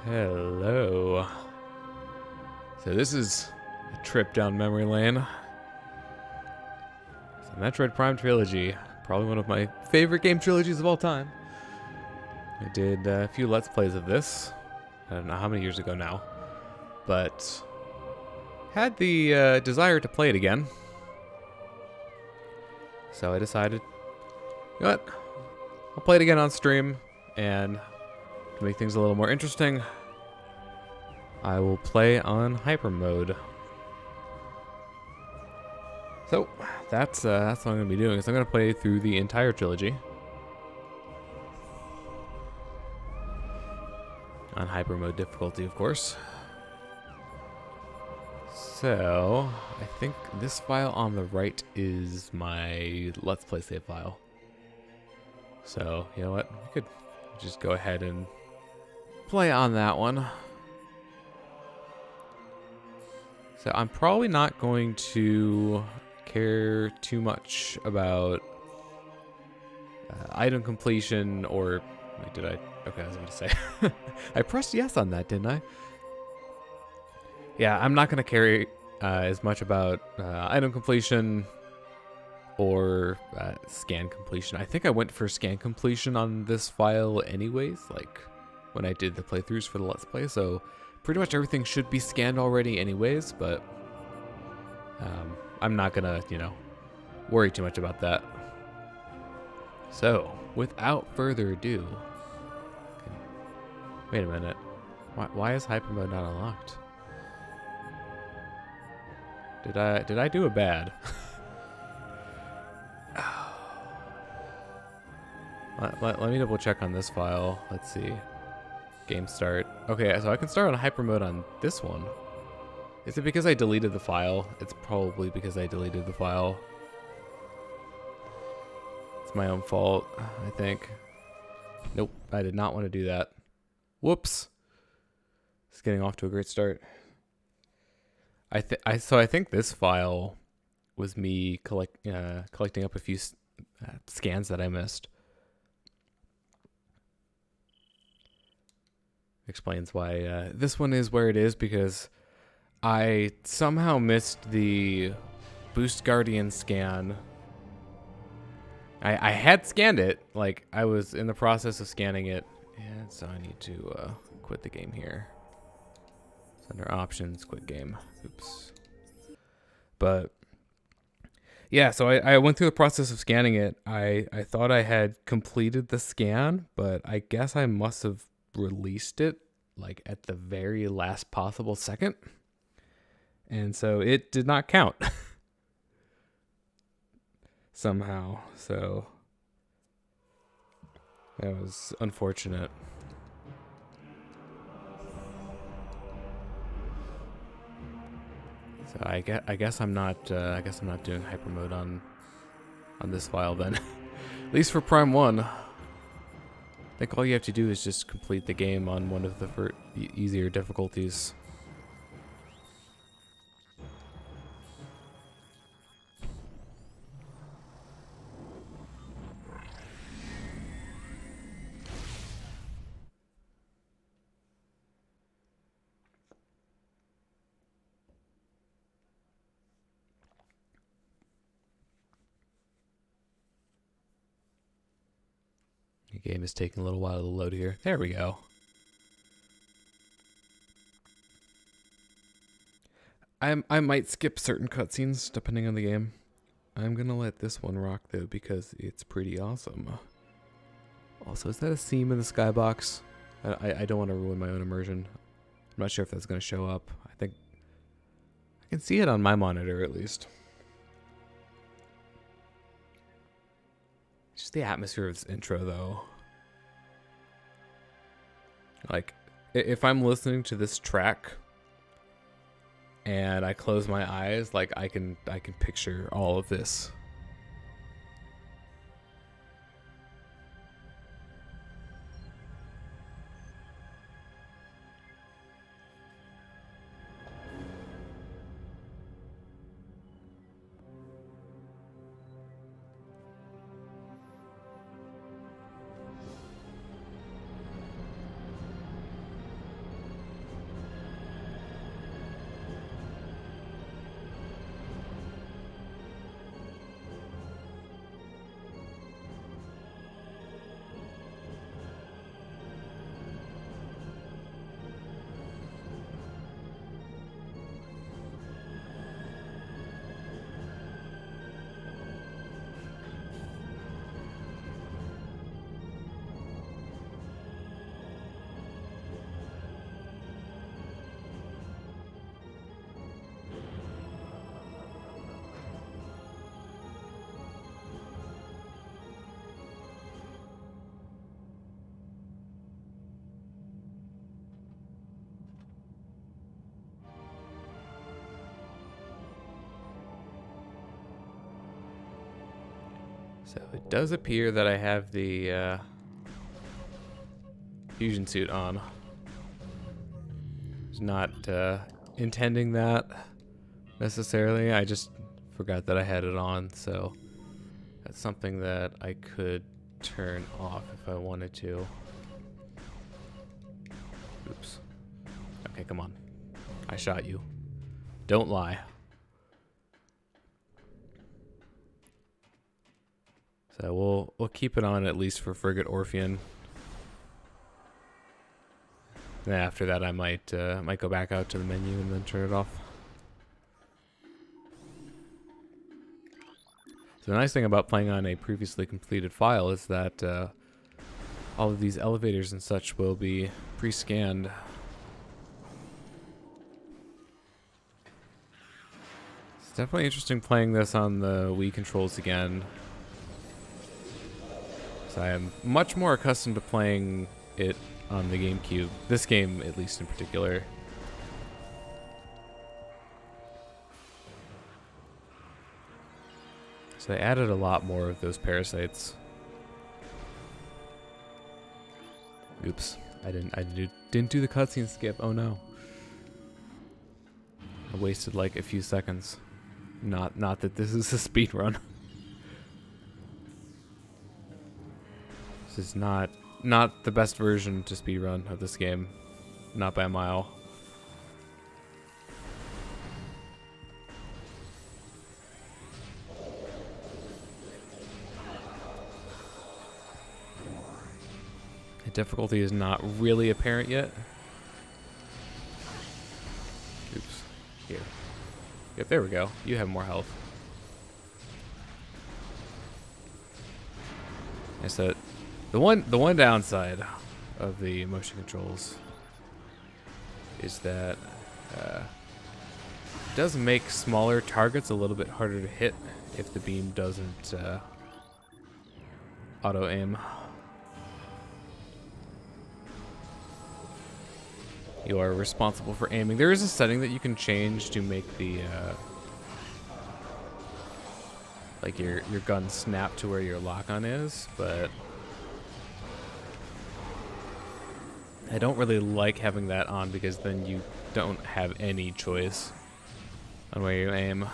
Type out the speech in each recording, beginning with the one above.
Hello. So this is a trip down memory lane. It's a Metroid Prime Trilogy. Probably one of my favorite game trilogies of all time. I did a few Let's Plays of this. I don't know how many years ago now. But had the desire to play it again. So I decided, you know what? I'll play it again on stream. And to make things a little more interesting, I will play on Hypermode. So that's what I'm gonna be doing. Is I'm gonna play through the entire trilogy on Hypermode difficulty, of course. So I think this file on the right is my Let's Play save file. So you know what? We could just go ahead and play on that one. So I'm probably not going to care too much about item completion or... Wait, did I? Okay, I was going to say. I pressed yes on that, didn't I? Yeah, I'm not going to care as much about item completion or scan completion. I think I went for scan completion on this file anyways, like when I did the playthroughs for the Let's Play, so pretty much everything should be scanned already anyways, but I'm not gonna, worry too much about that. So, without further ado... Wait a minute. Why is Hypermode not unlocked? Did I do a bad? let me double check on this file. Let's see. Game start. Okay, so I can start on Hypermode on this one. Is it because I deleted the file? It's probably because I deleted the file. It's my own fault, I think. Nope, I did not want to do that. Whoops. It's getting off to a great start. So I think this file was me collecting up a few scans that I missed. Explains why this one is where it is, because I somehow missed the Boost Guardian scan. I had scanned it, like I was in the process of scanning it, and so I need to quit the game here. It's under options, quit game. Oops. But yeah, so I went through the process of scanning it. I thought I had completed the scan, but I guess I must have released it like at the very last possible second. And so it did not count somehow. So that was unfortunate. So I guess I'm not doing Hypermode on this file then. At least for Prime 1. I think all you have to do is just complete the game on one of the easier difficulties. The game is taking a little while to load here. There we go. I might skip certain cutscenes depending on the game. I'm gonna let this one rock though because it's pretty awesome. Also, is that a seam in the skybox? I don't want to ruin my own immersion. I'm not sure if that's gonna show up. I think I can see it on my monitor at least. Just the atmosphere of this intro though. Like, if I'm listening to this track and I close my eyes, like I can picture all of this. So it does appear that I have the fusion suit on. I was not intending that necessarily. I just forgot that I had it on, so that's something that I could turn off if I wanted to. Oops. Okay, come on. I shot you. Don't lie. So we'll keep it on at least for Frigate Orpheon. And after that, I might go back out to the menu and then turn it off. So the nice thing about playing on a previously completed file is that all of these elevators and such will be pre-scanned. It's definitely interesting playing this on the Wii controls again. So I am much more accustomed to playing it on the GameCube. This game, at least in particular. So they added a lot more of those parasites. Oops, I didn't do the cutscene skip. Oh no. I wasted like a few seconds. Not that this is a speed run. This is not the best version to speedrun of this game. Not by a mile. The difficulty is not really apparent yet. Oops. Here. Yep, there we go. You have more health. I said the one downside of the motion controls is that it does make smaller targets a little bit harder to hit if the beam doesn't auto aim. You are responsible for aiming. There is a setting that you can change to make the like your gun snap to where your lock-on is, but I don't really like having that on because then you don't have any choice on where you aim.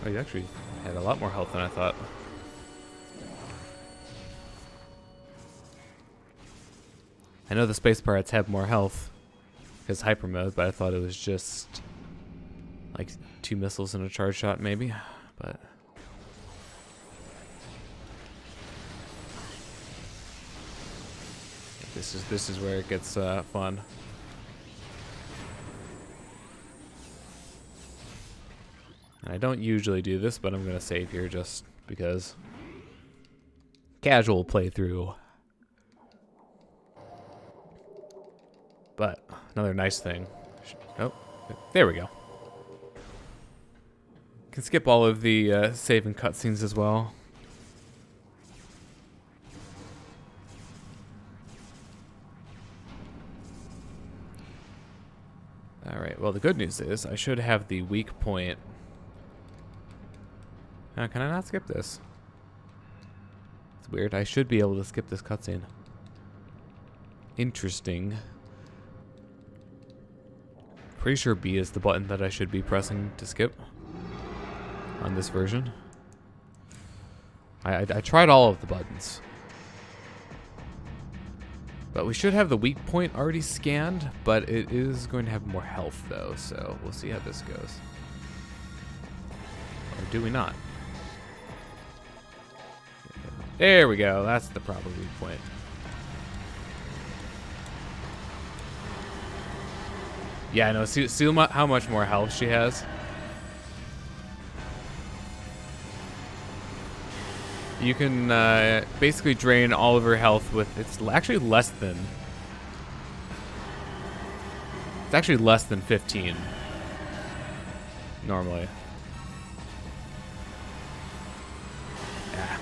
Oh, you actually had a lot more health than I thought. I know the space pirates have more health because Hypermode, but I thought it was just like 2 missiles and a charge shot maybe, but this is where it gets fun. I don't usually do this, but I'm going to save here just because. Casual playthrough. But another nice thing. Oh, there we go. Can skip all of the save and cutscenes as well. Alright, well the good news is I should have the weak point. Can I not skip this? It's weird. I should be able to skip this cutscene. Interesting. Pretty sure B is the button that I should be pressing to skip on this version. I tried all of the buttons. But we should have the weak point already scanned, but it is going to have more health though, so we'll see how this goes. Or do we not? There we go. That's the proper weak point. Yeah, I know. See how much more health she has? You can basically drain all of your health with, it's actually less than 15 normally. Yeah.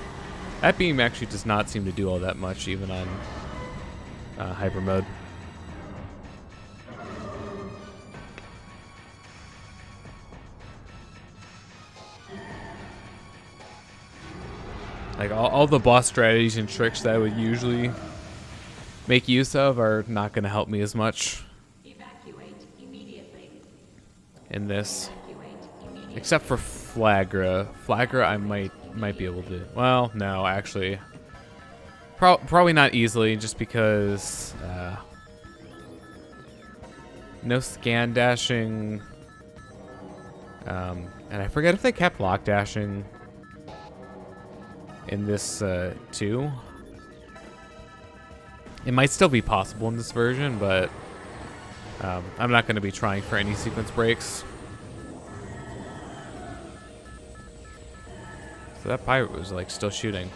That beam actually does not seem to do all that much even on hyper mode. Like all the boss strategies and tricks that I would usually make use of are not going to help me as much in this, except for Flagra. Flagra I might be able to. Well, no, actually, probably not easily, just because no scan dashing, and I forget if they kept lock dashing in this too. It might still be possible in this version, but I'm not going to be trying for any sequence breaks. So that pirate was like still shooting.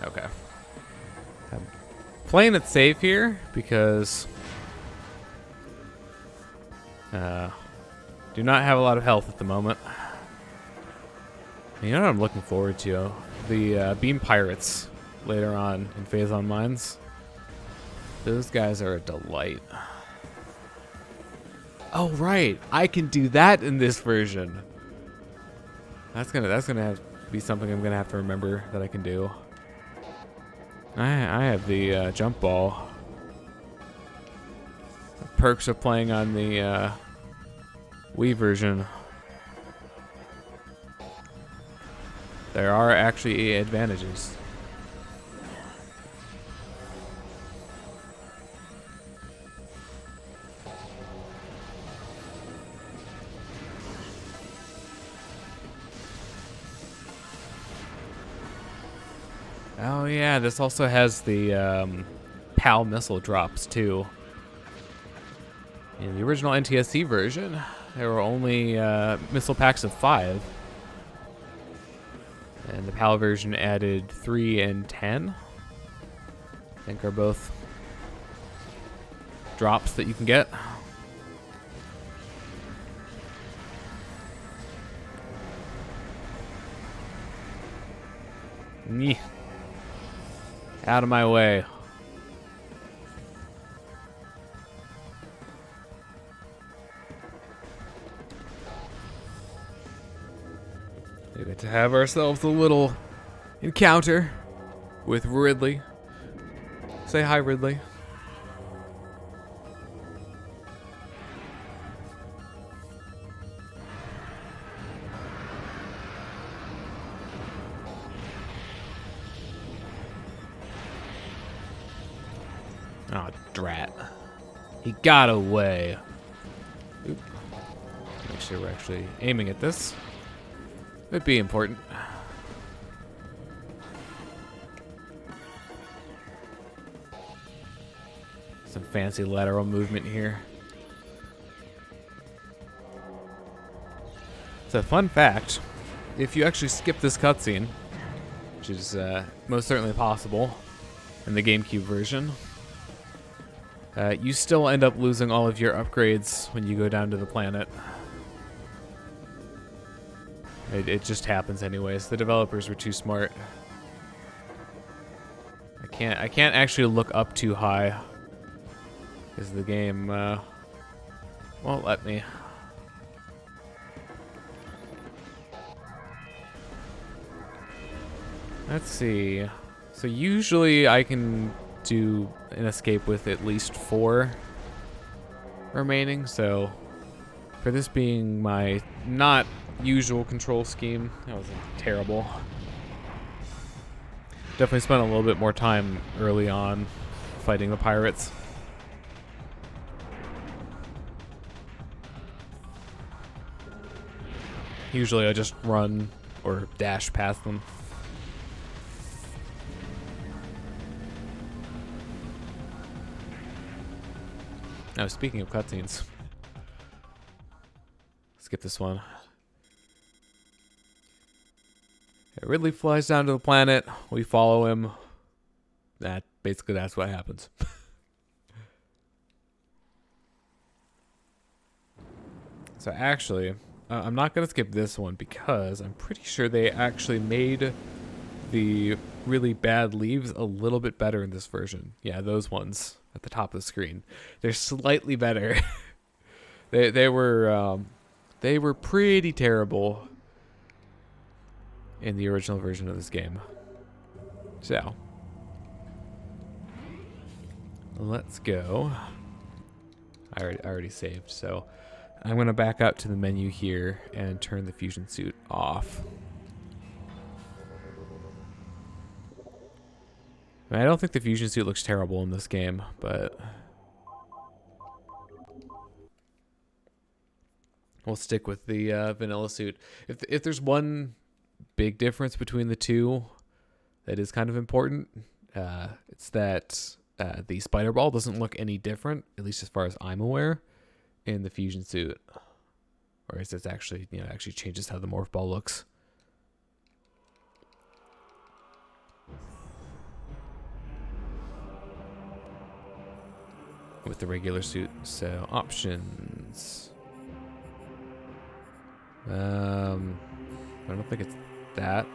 Okay. I'm playing it safe here because do not have a lot of health at the moment. You know what I'm looking forward to? The beam pirates later on in Phazon Mines. Those guys are a delight. Oh right, I can do that in this version. That's gonna have to be something I'm gonna have to remember that I can do. I have the jump ball. The perks of playing on the Wii version. There are actually advantages. Oh yeah, this also has the PAL missile drops too. In the original NTSC version, there were only missile packs of 5. And the PAL version added 3 and 10. I think are both drops that you can get. Nyeh. Out of my way. We get to have ourselves a little encounter with Ridley. Say hi, Ridley. Oh, drat. He got away. Oop. Make sure we're actually aiming at this. Would be important. Some fancy lateral movement here. So, fun fact, if you actually skip this cutscene, which is most certainly possible in the GameCube version, you still end up losing all of your upgrades when you go down to the planet. It just happens anyways. The developers were too smart. I can't actually look up too high because the game won't let me. Let's see. So usually I can do an escape with at least 4 remaining. So for this being my not usual control scheme, that was terrible. Definitely spent a little bit more time early on fighting the pirates. Usually I just run or dash past them. Now, speaking of cutscenes, skip this one. Ridley flies down to the planet. We follow him. That's what happens. So actually, I'm not gonna skip this one because I'm pretty sure they actually made the really bad leaves a little bit better in this version. Yeah, those ones at the top of the screen. They're slightly better. they were pretty terrible in the original version of this game. So let's go. I already saved, so I'm gonna back out to the menu here and turn the fusion suit off. I don't think the fusion suit looks terrible in this game, but we'll stick with the vanilla suit. If there's one big difference between the two that is kind of important, it's that the spider ball doesn't look any different, at least as far as I'm aware, in the fusion suit. Whereas it's actually, actually changes how the morph ball looks. With the regular suit. So options. I don't think it's that.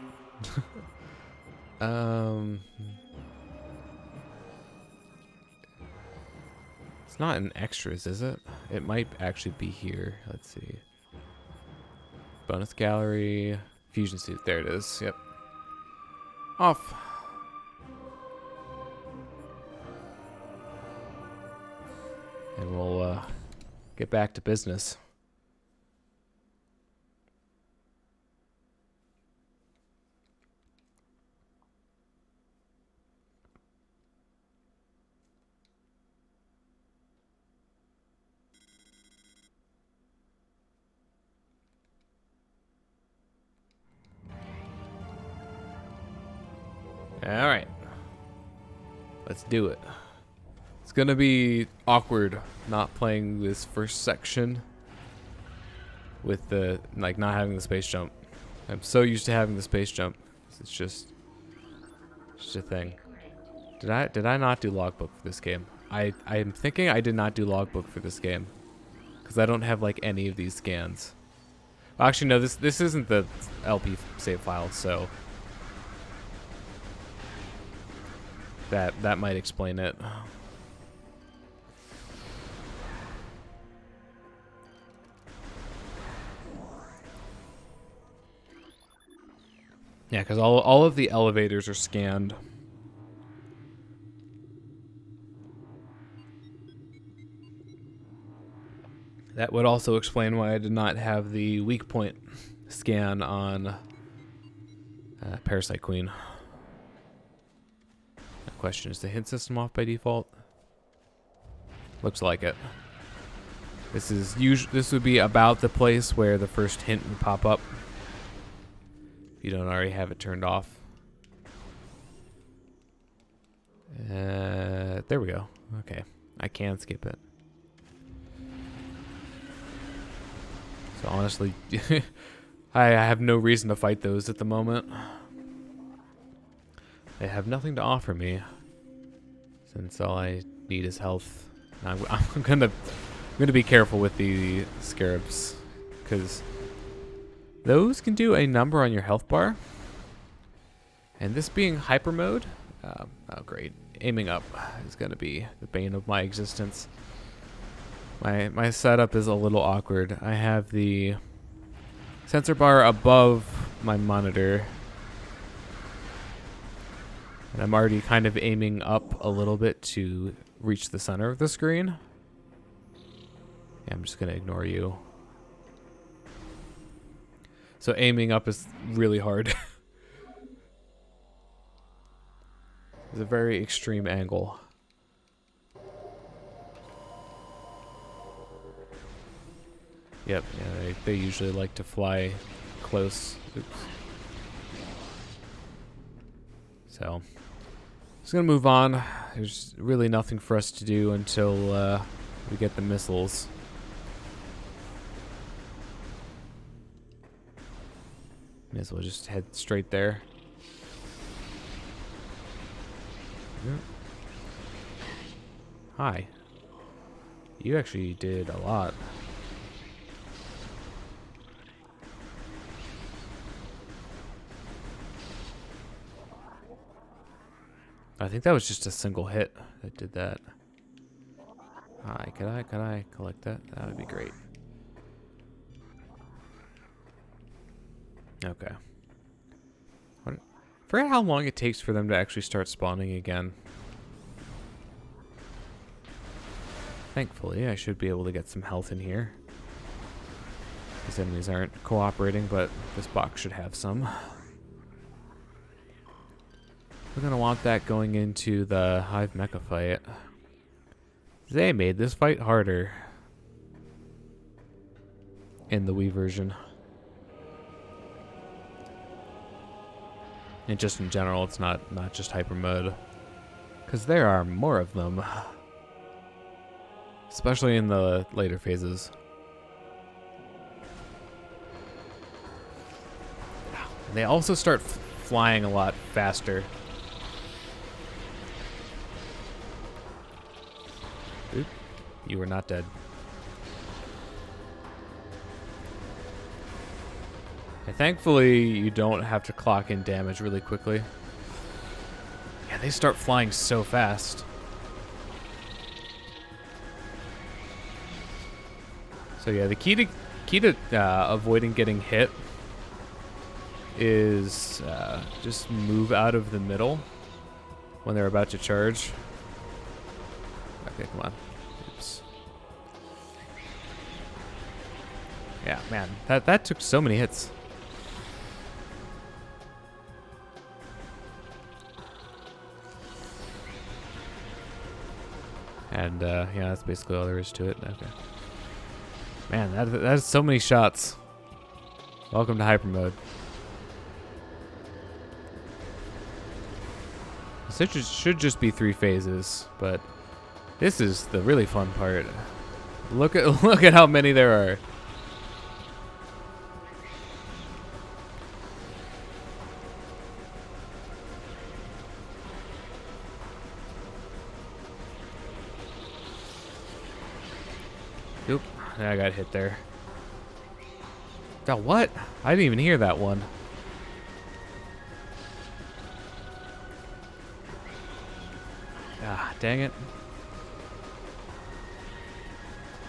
It's not in extras, is it? It might actually be here. Let's see. Bonus gallery, fusion suit. There it is. Yep. Off. And we'll get back to business. All right. Let's do it. It's gonna be awkward not playing this first section with the not having the space jump. I'm so used to having the space jump. It's just a thing. Did I not do logbook for this game? I'm thinking I did not do logbook for this game because I don't have any of these scans. Well, actually, no. This isn't the LP save file, so that might explain it. Yeah, because all of the elevators are scanned. That would also explain why I did not have the weak point scan on Parasite Queen. The question is the hint system off by default? Looks like it. This would be about the place where the first hint would pop up. If you don't already have it turned off. There we go. Okay. I can skip it. So honestly, I have no reason to fight those at the moment. They have nothing to offer me, since all I need is health. I'm gonna be careful with the scarabs, because those can do a number on your health bar. And this being hyper mode, oh great, aiming up is gonna be the bane of my existence. My setup is a little awkward. I have the sensor bar above my monitor, and I'm already kind of aiming up a little bit to reach the center of the screen. Yeah, I'm just gonna ignore you. So aiming up is really hard. It's a very extreme angle. Yep, yeah, they usually like to fly close. Oops. So, just gonna move on. There's really nothing for us to do until we get the missiles. May as well just head straight there. Yep. Hi. You actually did a lot. I think that was just a single hit that did that. Hi, could I collect that? That would be great. Okay. I forget how long it takes for them to actually start spawning again. Thankfully, I should be able to get some health in here. These enemies aren't cooperating, but this box should have some. We're gonna want that going into the Hive Mecha fight. They made this fight harder in the Wii version. And just in general, it's not just Hypermode. Because there are more of them. Especially in the later phases. They also start flying a lot faster. Oop, you were not dead. And thankfully, you don't have to clock in damage really quickly. Yeah, they start flying so fast. So yeah, the key to avoiding getting hit is just move out of the middle when they're about to charge. Okay, come on. Oops. Yeah, man, that took so many hits. And yeah, that's basically all there is to it. Okay. Man, that is so many shots. Welcome to Hypermode. This should just be 3 phases, but this is the really fun part. Look at how many there are. Oop, I got hit there. Oh, what? I didn't even hear that one. Ah, dang it.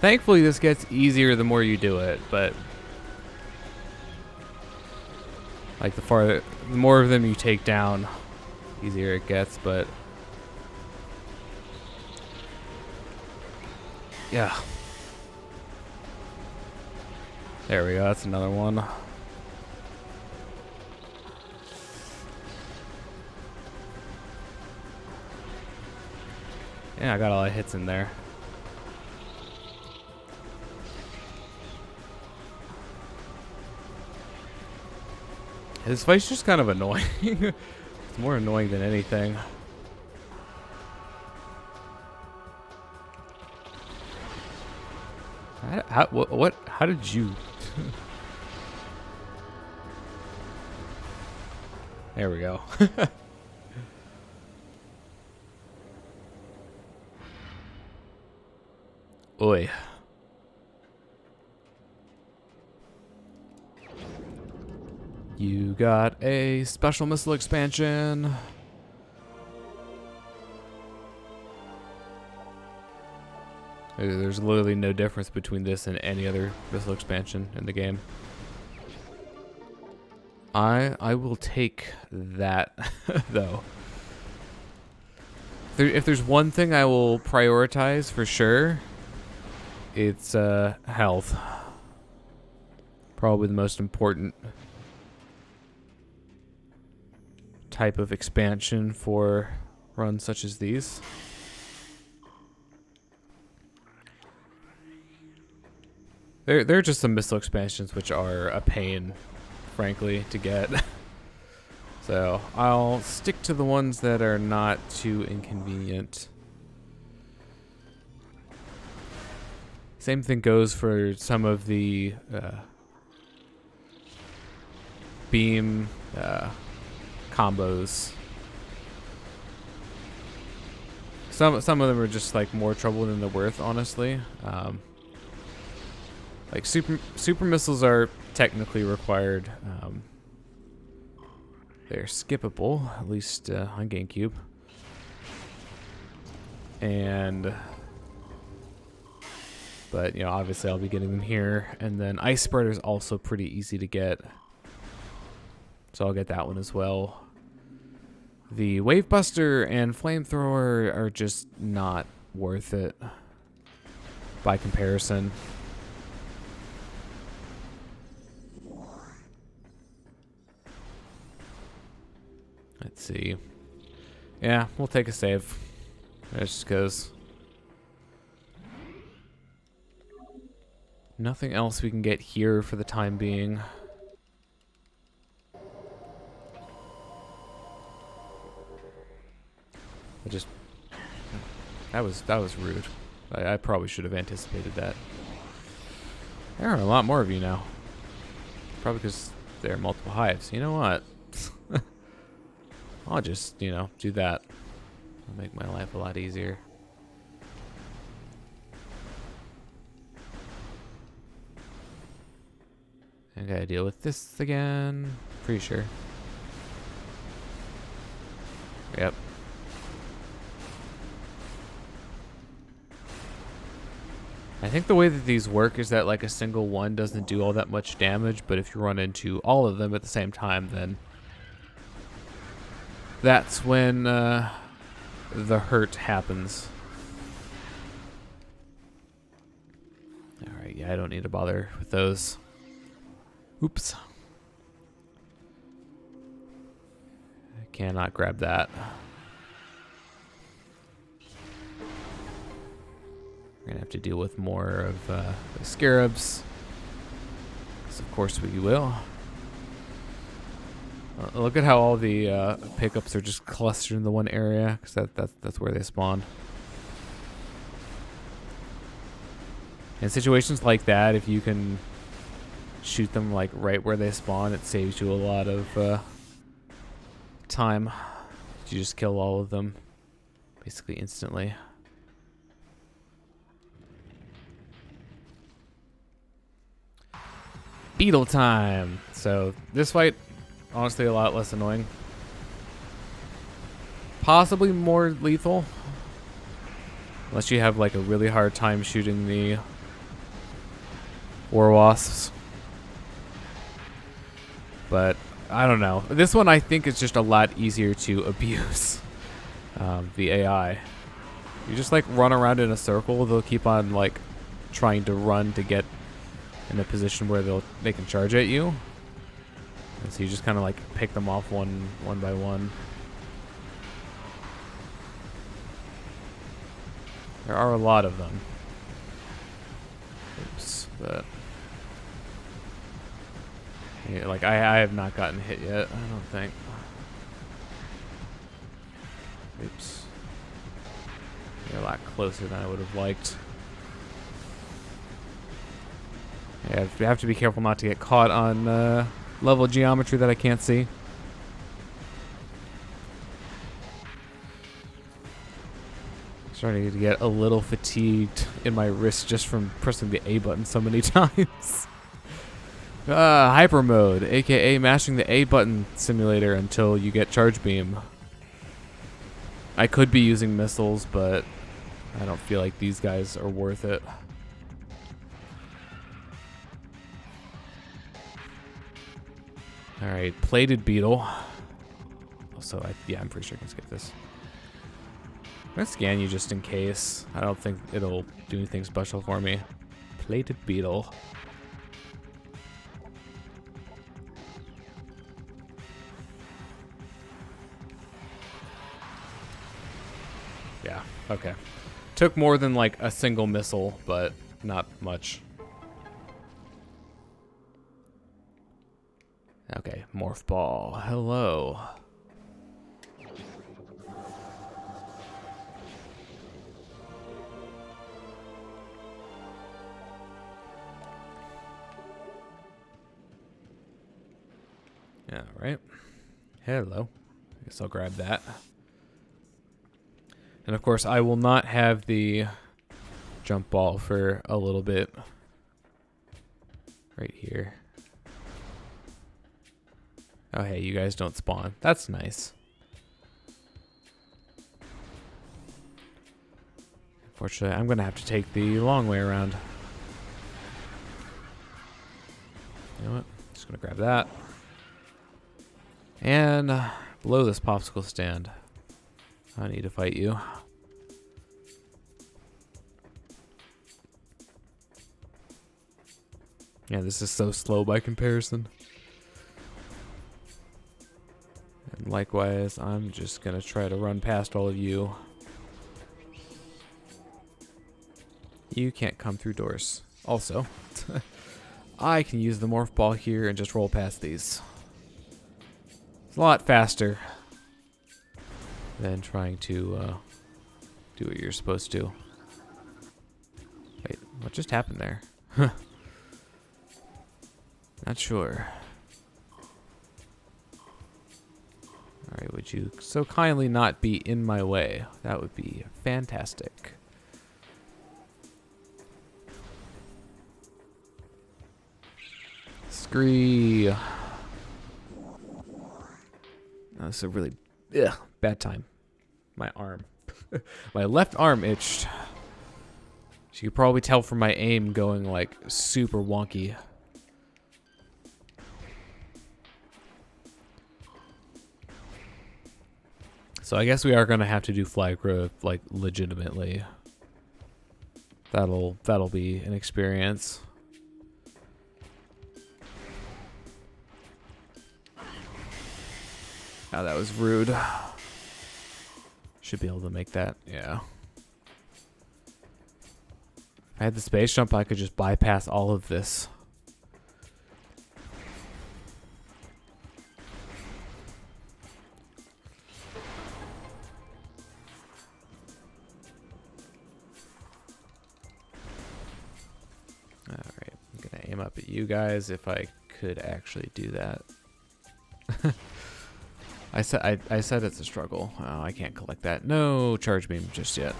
Thankfully, this gets easier the more you do it, but like the more of them you take down, easier it gets, but yeah. There we go, that's another one. Yeah, I got a lot of hits in there. This fight's just kind of annoying. It's more annoying than anything. How did you... There we go. Oi. You got a special missile expansion. There's literally no difference between this and any other missile expansion in the game. I will take that though. If there's one thing I will prioritize for sure, it's health. Probably the most important type of expansion for runs such as these. There are just some missile expansions which are a pain, frankly, to get. So I'll stick to the ones that are not too inconvenient. Same thing goes for some of the beam combos. Some of them are just like more trouble than they're worth, honestly. Like super missiles are technically required. They're skippable, at least on GameCube. But you know, obviously I'll be getting them here. And then Ice Spreader is also pretty easy to get, so I'll get that one as well. The Wave Buster and Flamethrower are just not worth it by comparison. Let's see. Yeah, we'll take a save. Just because. Nothing else we can get here for the time being. That was rude. I probably should have anticipated that. There are a lot more of you now. Probably because there are multiple hives. You know what? I'll just, you know, do that. It'll make my life a lot easier. I gotta deal with this again. Pretty sure. Yep. I think the way that these work is that like a single one doesn't do all that much damage, but if you run into all of them at the same time, then that's when the hurt happens. Alright, yeah, I don't need to bother with those. Oops. I cannot grab that. We're gonna have to deal with more of the scarabs. So of course we will. Look at how all the pickups are just clustered in the one area, because that's where they spawn. In situations like that, if you can shoot them like right where they spawn, it saves you a lot of time. You just kill all of them basically instantly. Beetle time. So this fight, honestly, a lot less annoying. Possibly more lethal, unless you have like a really hard time shooting the war wasps. But I don't know. This one I think is just a lot easier to abuse. The AI. You just like run around in a circle. They'll keep on like trying to run to get in a position where they can charge at you. And so you just kind of like pick them off one by one. There are a lot of them. Oops, but yeah, like I have not gotten hit yet, I don't think. Oops. They're a lot closer than I would have liked. Yeah, you have to be careful not to get caught on level geometry that I can't see. Starting to get a little fatigued in my wrist just from pressing the A button so many times. Hypermode, aka mashing the A button simulator until you get charge beam. I could be using missiles, but I don't feel like these guys are worth it. Alright, plated beetle. Also, yeah, I'm pretty sure I can skip this. I'm gonna scan you just in case. I don't think it'll do anything special for me. Plated beetle. Yeah, okay. Took more than like a single missile, but not much. Okay, morph ball. Hello. Yeah, right. Hello. I guess I'll grab that. And of course, I will not have the jump ball for a little bit. Right here. Oh, hey, you guys don't spawn. That's nice. Unfortunately, I'm going to have to take the long way around. You know what? Just going to grab that. And below this popsicle stand, I need to fight you. Yeah, this is so slow by comparison. And likewise, I'm just going to try to run past all of you. You can't come through doors. Also, I can use the morph ball here and just roll past these. It's a lot faster than trying to do what you're supposed to. Wait, what just happened there? Not sure. Alright, would you so kindly not be in my way? That would be fantastic. Scree. Oh, this is a really bad time. My arm. My left arm itched. So you could probably tell from my aim going like super wonky. So I guess we are gonna have to do flag growth like legitimately. That'll be an experience. Oh, that was rude. Should be able to make that, yeah. If I had the space jump, I could just bypass all of this. Alright, I'm gonna aim up at you guys if I could actually do that. I said it's a struggle. Oh, I can't collect that. No charge beam just yet.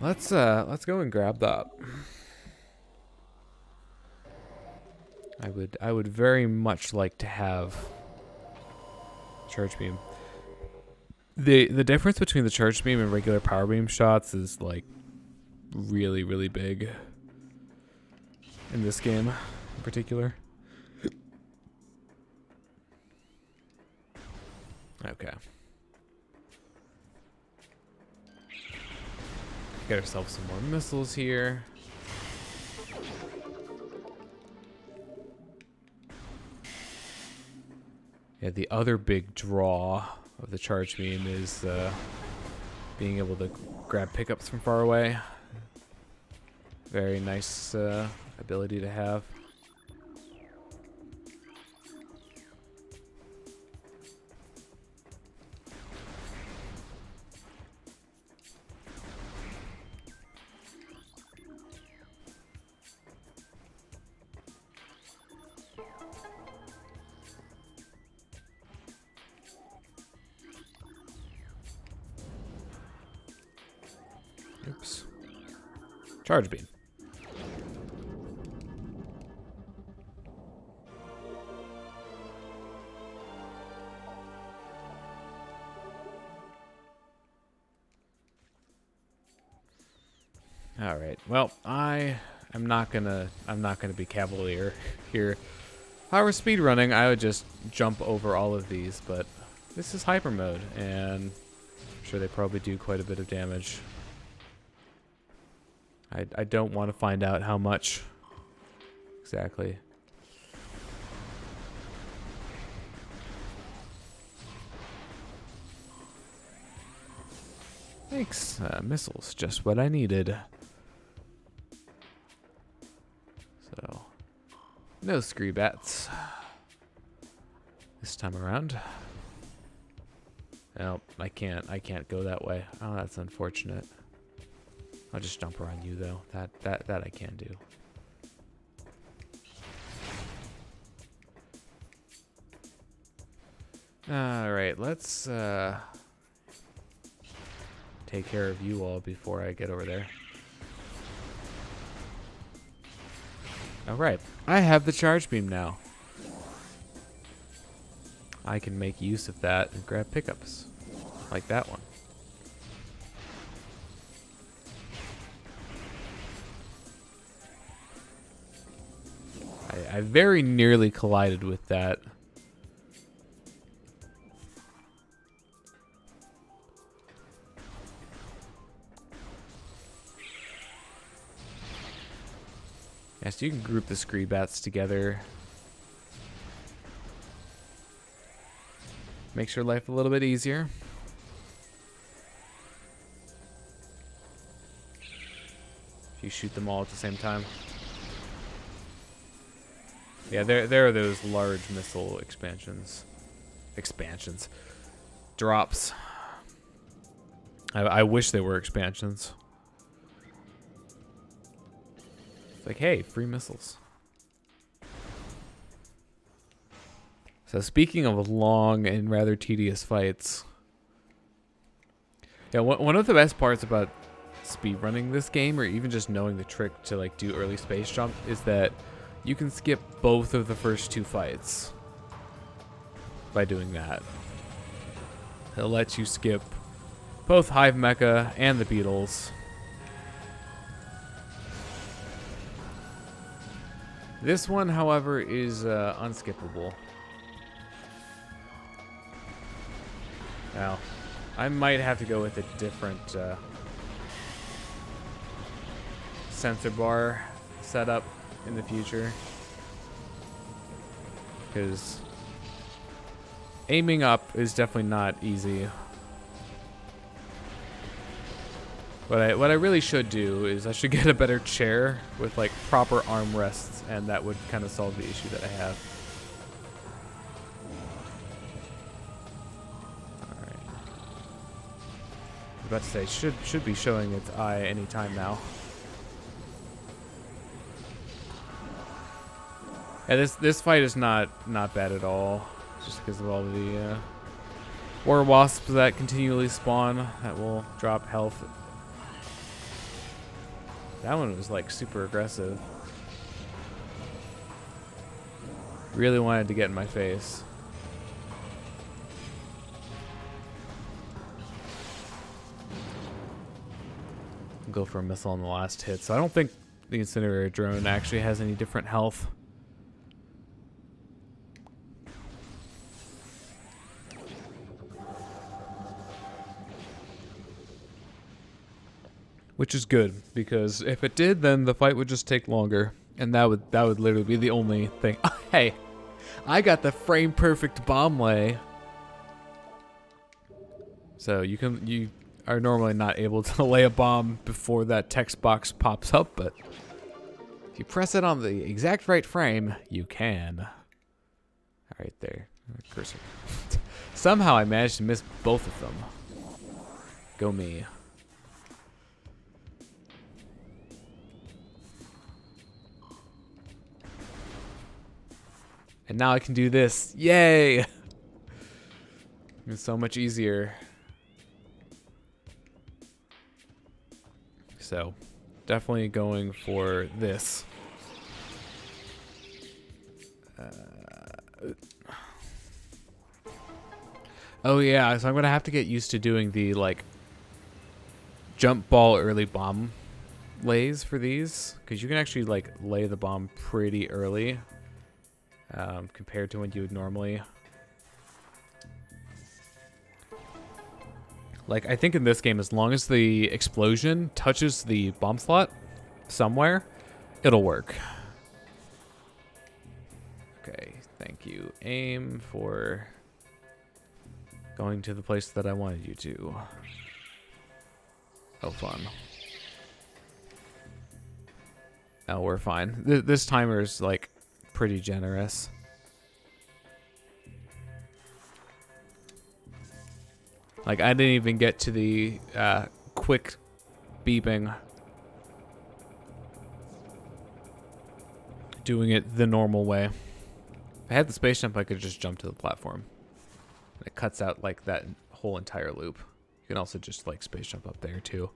Let's go and grab that. I would very much like to have charge beam. The difference between the charge beam and regular power beam shots is like really, really big in this game in particular. Okay. Get ourselves some more missiles here. Yeah, the other big draw of the charge beam is being able to grab pickups from far away. Very nice ability to have. Oops. Charge beam. All right. Well, I'm not gonna be cavalier here. If I were speed running, I would just jump over all of these, but this is hyper mode, and I'm sure they probably do quite a bit of damage. I don't want to find out how much exactly. Thanks, missiles, just what I needed. So, no scree bats this time around. No, I can't go that way. Oh, that's unfortunate. I'll just jump around you though. That I can do. Alright, let's take care of you all before I get over there. Alright, I have the charge beam now. I can make use of that and grab pickups. Like that one. I very nearly collided with that. Yeah, so you can group the Screebats together. Makes your life a little bit easier. If you shoot them all at the same time. Yeah, there are those large missile expansions. Drops. I wish they were expansions. It's like, hey, free missiles. So speaking of long and rather tedious fights. Yeah, one of the best parts about speedrunning this game, or even just knowing the trick to like do early space jump, is that you can skip both of the first two fights by doing that. It'll let you skip both Hive Mecha and the Beetles. This one, however, is unskippable. Now, I might have to go with a different sensor bar setup in the future, because aiming up is definitely not easy. What I really should do is I should get a better chair with like proper armrests, and that would kind of solve the issue that I have. Alright. I was about to say, should be showing its eye anytime now. Yeah, this fight is not bad at all, just because of all the war wasps that continually spawn that will drop health. That one was like super aggressive. Really wanted to get in my face. Go for a missile on the last hit. So I don't think the incinerator drone actually has any different health. Which is good, because if it did, then the fight would just take longer, and that would literally be the only thing. Hey, I got the frame perfect bomb lay. So you are normally not able to lay a bomb before that text box pops up, but if you press it on the exact right frame, you can. All right, there, cursor. Somehow I managed to miss both of them. Go me. And now I can do this. Yay! It's so much easier. So, definitely going for this. Oh yeah, so I'm gonna have to get used to doing the like jump ball early bomb lays for these, because you can actually like lay the bomb pretty early. Compared to when you would normally. Like, I think in this game, as long as the explosion touches the bomb slot somewhere, it'll work. Okay, thank you. Aim for going to the place that I wanted you to. Oh, fun. Oh, we're fine. This timer's, like, pretty generous. Like, I didn't even get to the quick beeping. Doing it the normal way. If I had the space jump, I could just jump to the platform. It cuts out like that whole entire loop. You can also just like space jump up there too.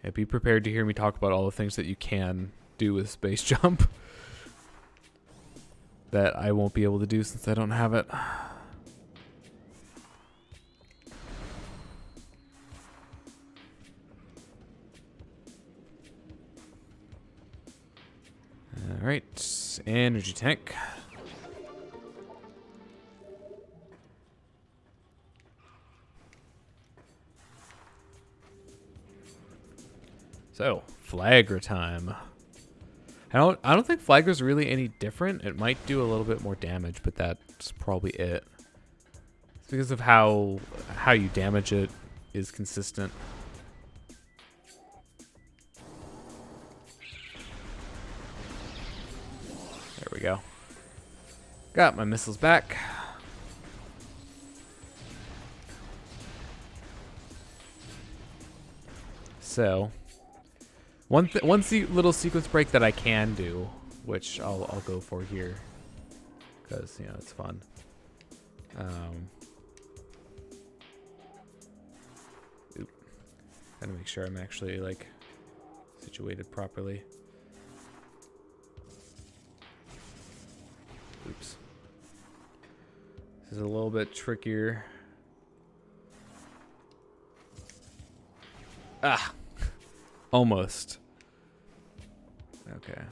Yeah, be prepared to hear me talk about all the things that you can do with space jump that I won't be able to do since I don't have it. Alright, energy tank. So, Flagra time. I don't think Flagra's really any different. It might do a little bit more damage, but that's probably it. It's because of how you damage it is consistent. There we go. Got my missiles back. So, one little sequence break that I can do, which I'll go for here, because you know it's fun. Gotta make sure I'm actually like situated properly. Oops. This is a little bit trickier. Ah, almost. Okay.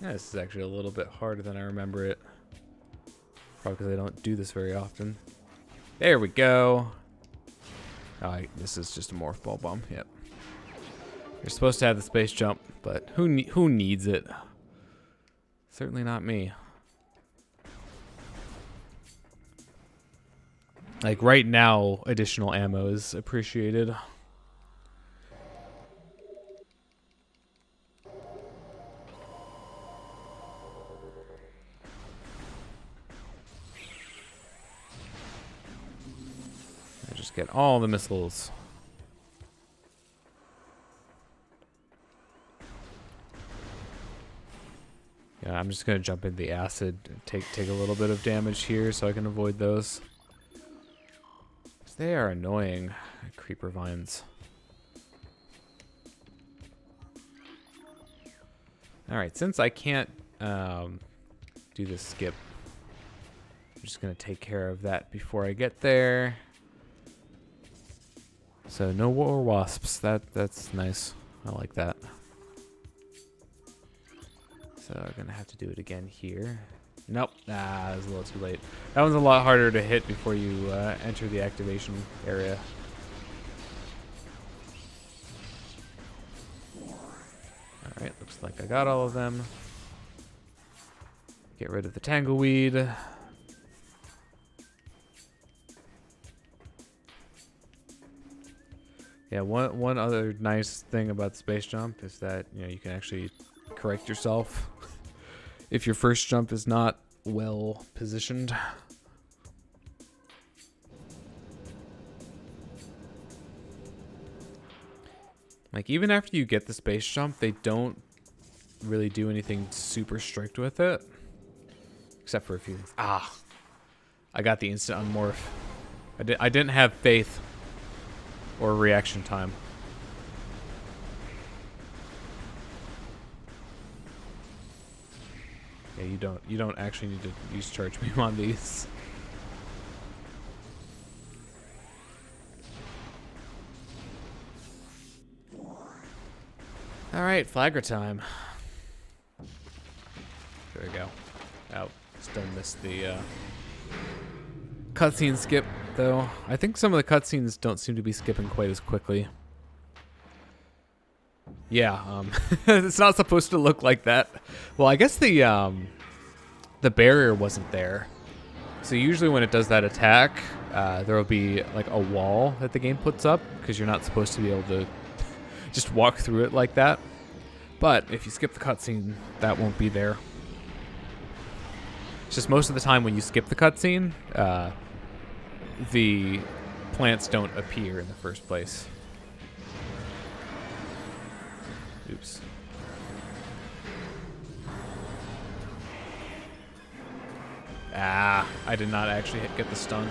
Yeah, this is actually a little bit harder than I remember it. Probably because I don't do this very often. There we go. Oh, this is just a morph ball bomb. Yep. You're supposed to have the space jump, but who needs it? Certainly not me. Like right now, additional ammo is appreciated. I just get all the missiles. Yeah, I'm just gonna jump into the acid and take a little bit of damage here so I can avoid those. They are annoying, creeper vines. Alright, since I can't do this skip, I'm just going to take care of that before I get there. So no war wasps, that's nice. I like that. So I'm going to have to do it again here. Nope, that was a little too late. That one's a lot harder to hit before you enter the activation area. Alright, looks like I got all of them. Get rid of the tangleweed. Yeah, one other nice thing about the space jump is that you can actually correct yourself if your first jump is not well positioned. Like even after you get the space jump, they don't really do anything super strict with it. Except for a few things. Ah, I got the instant unmorph. I didn't have faith or reaction time. Yeah, you don't actually need to use charge beam on these. All right, Flagra time. There we go. Oh, still missed the cutscene skip though. I think some of the cutscenes don't seem to be skipping quite as quickly. Yeah, it's not supposed to look like that. Well, I guess the barrier wasn't there. So usually when it does that attack, there will be like a wall that the game puts up because you're not supposed to be able to just walk through it like that. But if you skip the cutscene, that won't be there. It's just most of the time when you skip the cutscene, the plants don't appear in the first place. Oops. Ah, I did not actually get the stun.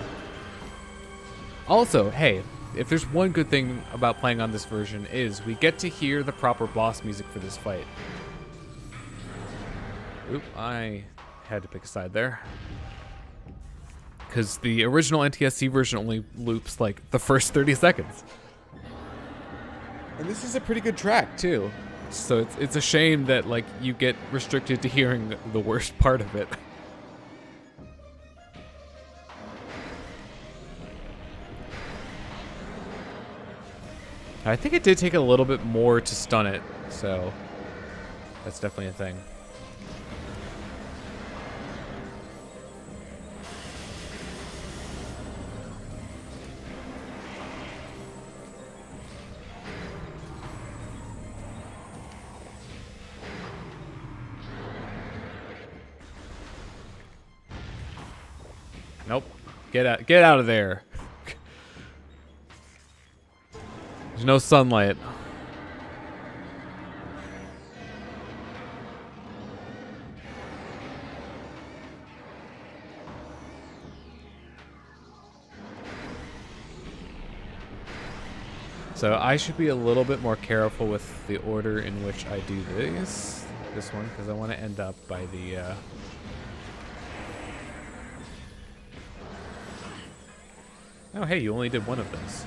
Also, hey, if there's one good thing about playing on this version is we get to hear the proper boss music for this fight. Oop, I had to pick a side there. Because the original NTSC version only loops like the first 30 seconds. And this is a pretty good track too. So it's a shame that like you get restricted to hearing the worst part of it. I think it did take a little bit more to stun it, so that's definitely a thing. Nope. Get out of there. There's no sunlight. So I should be a little bit more careful with the order in which I do this one, because I want to end up by the Oh, hey, you only did one of those.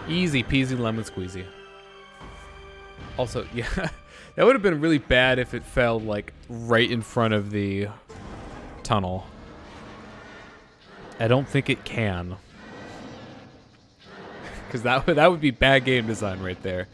Easy peasy lemon squeezy. Also, yeah, that would have been really bad if it fell like right in front of the tunnel. I don't think it can. Because that would be bad game design right there.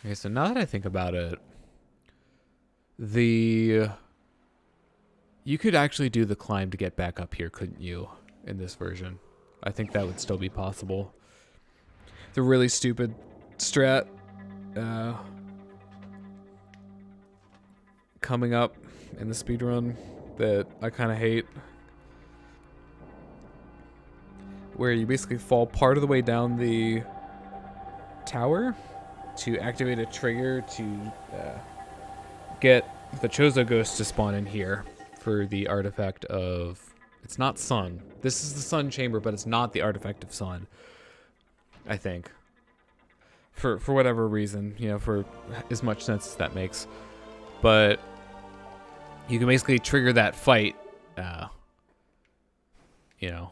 Okay, so now that I think about it, you could actually do the climb to get back up here, couldn't you, in this version? I think that would still be possible. The really stupid strat coming up in the speedrun that I kind of hate, where you basically fall part of the way down the tower to activate a trigger to get the Chozo Ghost to spawn in here for the artifact of... It's not sun. This is the sun chamber, but it's not the artifact of sun, I think. For whatever reason, you know, for as much sense as that makes. But you can basically trigger that fight, you know,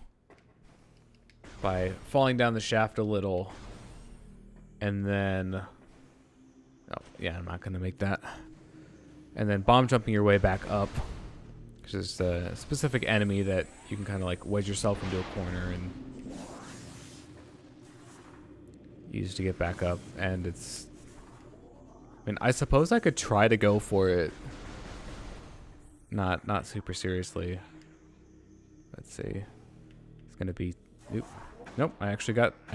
by falling down the shaft a little, and then... Oh, yeah, I'm not going to make that. And then bomb jumping your way back up. There's a specific enemy that you can kind of like wedge yourself into a corner and use to get back up. And it's... I mean, I suppose I could try to go for it. Not super seriously. Let's see. It's going to be... Nope, I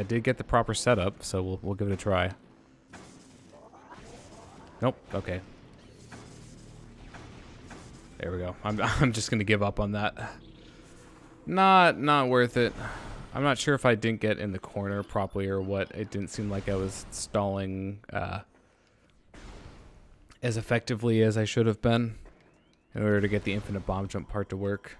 did get the proper setup, so we'll give it a try. Nope. Okay. There we go. I'm just gonna give up on that. Not worth it. I'm not sure if I didn't get in the corner properly or what. It didn't seem like I was stalling as effectively as I should have been in order to get the infinite bomb jump part to work.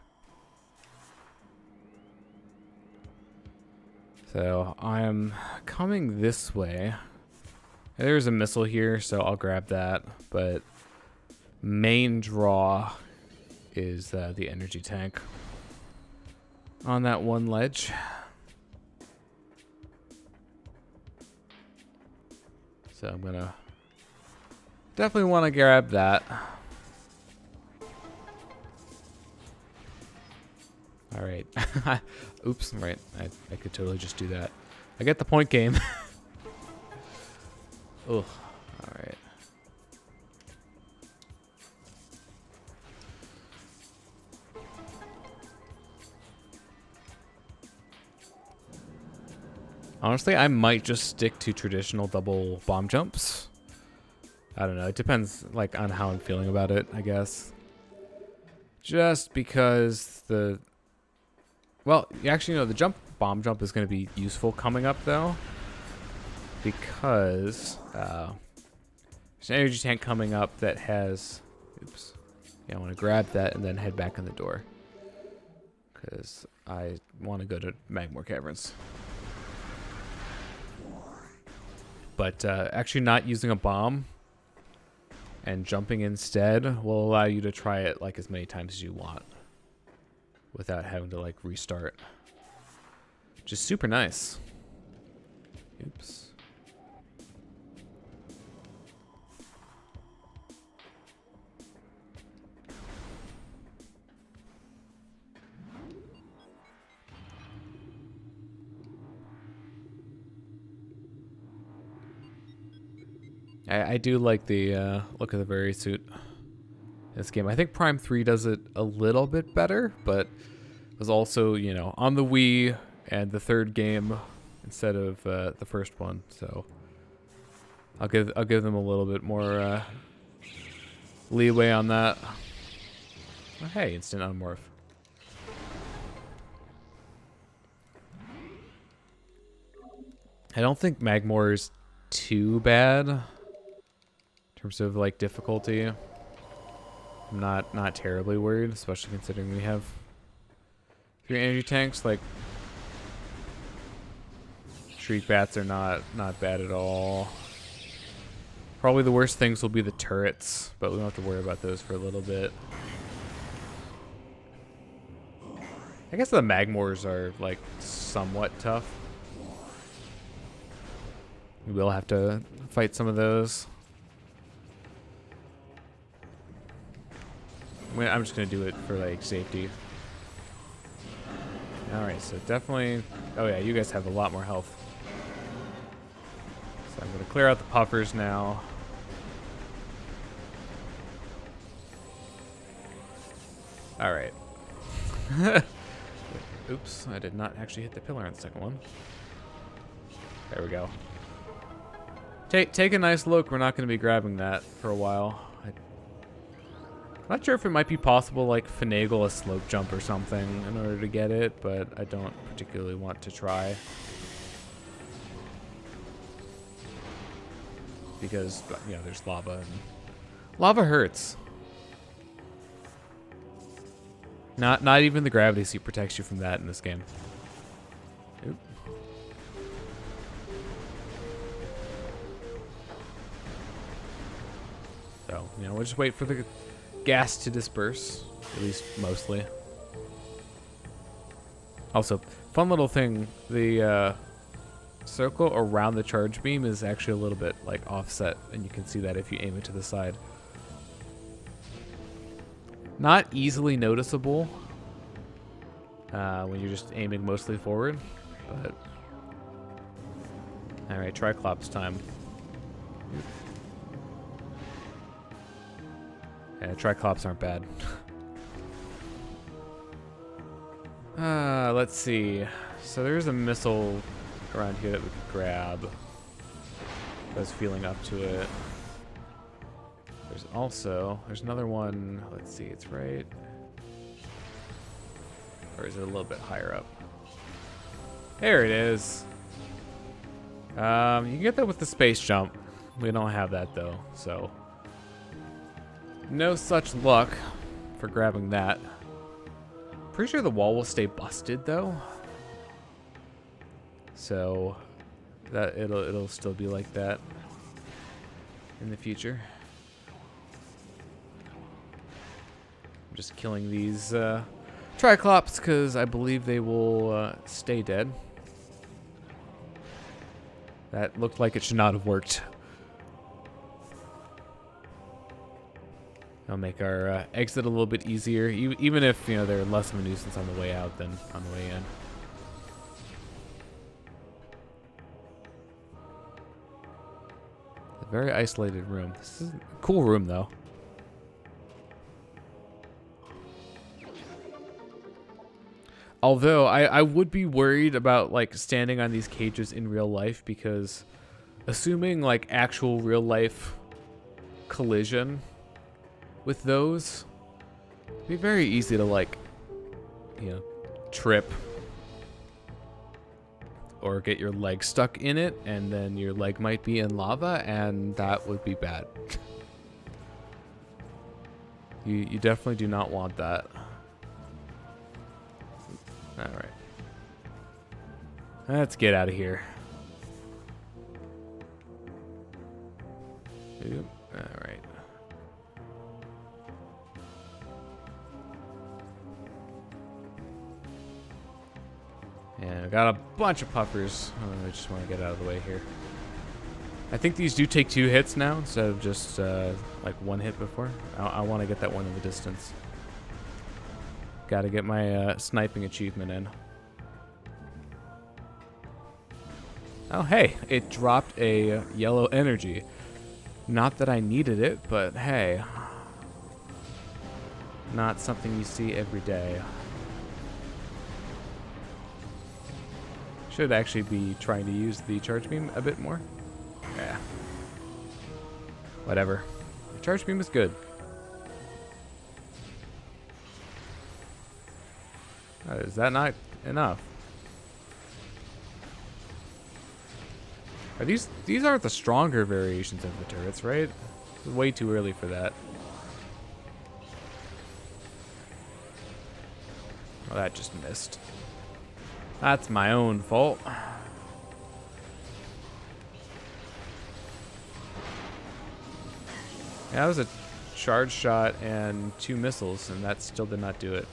So I'm coming this way. There's a missile here, so I'll grab that. But main draw is the energy tank on that one ledge. So I'm gonna definitely want to grab that. All right. Oops. Right. I could totally just do that. I get the point, game. Ugh. All right. Honestly, I might just stick to traditional double bomb jumps. I don't know. It depends, like, on how I'm feeling about it, I guess. Just because the... Well, actually, no, the bomb jump is going to be useful coming up, though. Because there's an energy tank coming up that has... Oops. Yeah, I want to grab that and then head back in the door. Because I want to go to Magmore Caverns. But actually not using a bomb and jumping instead will allow you to try it like as many times as you want without having to like restart. Which is super nice. Oops. I do like the look of the Very suit in this game. I think Prime 3 does it a little bit better, but it was also, you know, on the Wii and the third game instead of the first one. So I'll give them a little bit more leeway on that. Oh, hey, instant unmorph. I don't think Magmore is too bad in terms of like difficulty. I'm not terribly worried, especially considering we have 3 energy tanks. Like Shriek Bats are not bad at all. Probably the worst things will be the turrets, but we don't have to worry about those for a little bit. I guess the Magmores are like somewhat tough. We will have to fight some of those. I'm just gonna do it for like safety. Alright, so definitely... Oh yeah, you guys have a lot more health. So I'm gonna clear out the puffers now. Alright. Oops, I did not actually hit the pillar on the second one. There we go. Take a nice look. We're not going to be grabbing that for a while. I'm not sure if it might be possible, like, finagle a slope jump or something in order to get it, but I don't particularly want to try. Because, you know, there's lava, and lava hurts. Not even the gravity suit protects you from that in this game. Oop. So, you know, we'll just wait for the gas to disperse, at least mostly. Also, fun little thing, the circle around the charge beam is actually a little bit like offset, and you can see that if you aim it to the side. Not easily noticeable when you're just aiming mostly forward, but... Alright, Triclops time. Yeah, Triclops aren't bad. Let's see. So there's a missile around here that we could grab. I was feeling up to it. There's another one. Let's see, it's right. Or is it a little bit higher up? There it is. You can get that with the space jump. We don't have that though, so no such luck for grabbing that. Pretty sure the wall will stay busted though, so that it'll still be like that in the future. I'm just killing these Triclops because I believe they will stay dead. That looked like it should not have worked. That'll make our exit a little bit easier, even if, you know, they're less of a nuisance on the way out than on the way in. A very isolated room. This is a cool room, though. Although I would be worried about like standing on these cages in real life, because assuming like actual real life collision with those, it'd be very easy to like, you know, trip or get your leg stuck in it, and then your leg might be in lava, and that would be bad. You definitely do not want that. Alright. Let's get out of here. Alright. And I got a bunch of puffers. I just want to get out of the way here. I think these do take 2 hits now instead of just like 1 hit before. I want to get that one in the distance. Got to get my sniping achievement in. Oh, hey, it dropped a yellow energy. Not that I needed it, but hey. Not something you see every day. Should actually be trying to use the charge beam a bit more. Yeah. Whatever. The charge beam is good. Is that not enough? Are these aren't the stronger variations of the turrets, right? It's way too early for that. Oh, that just missed. That's my own fault. Yeah, that was a charge shot and 2 missiles, and that still did not do it.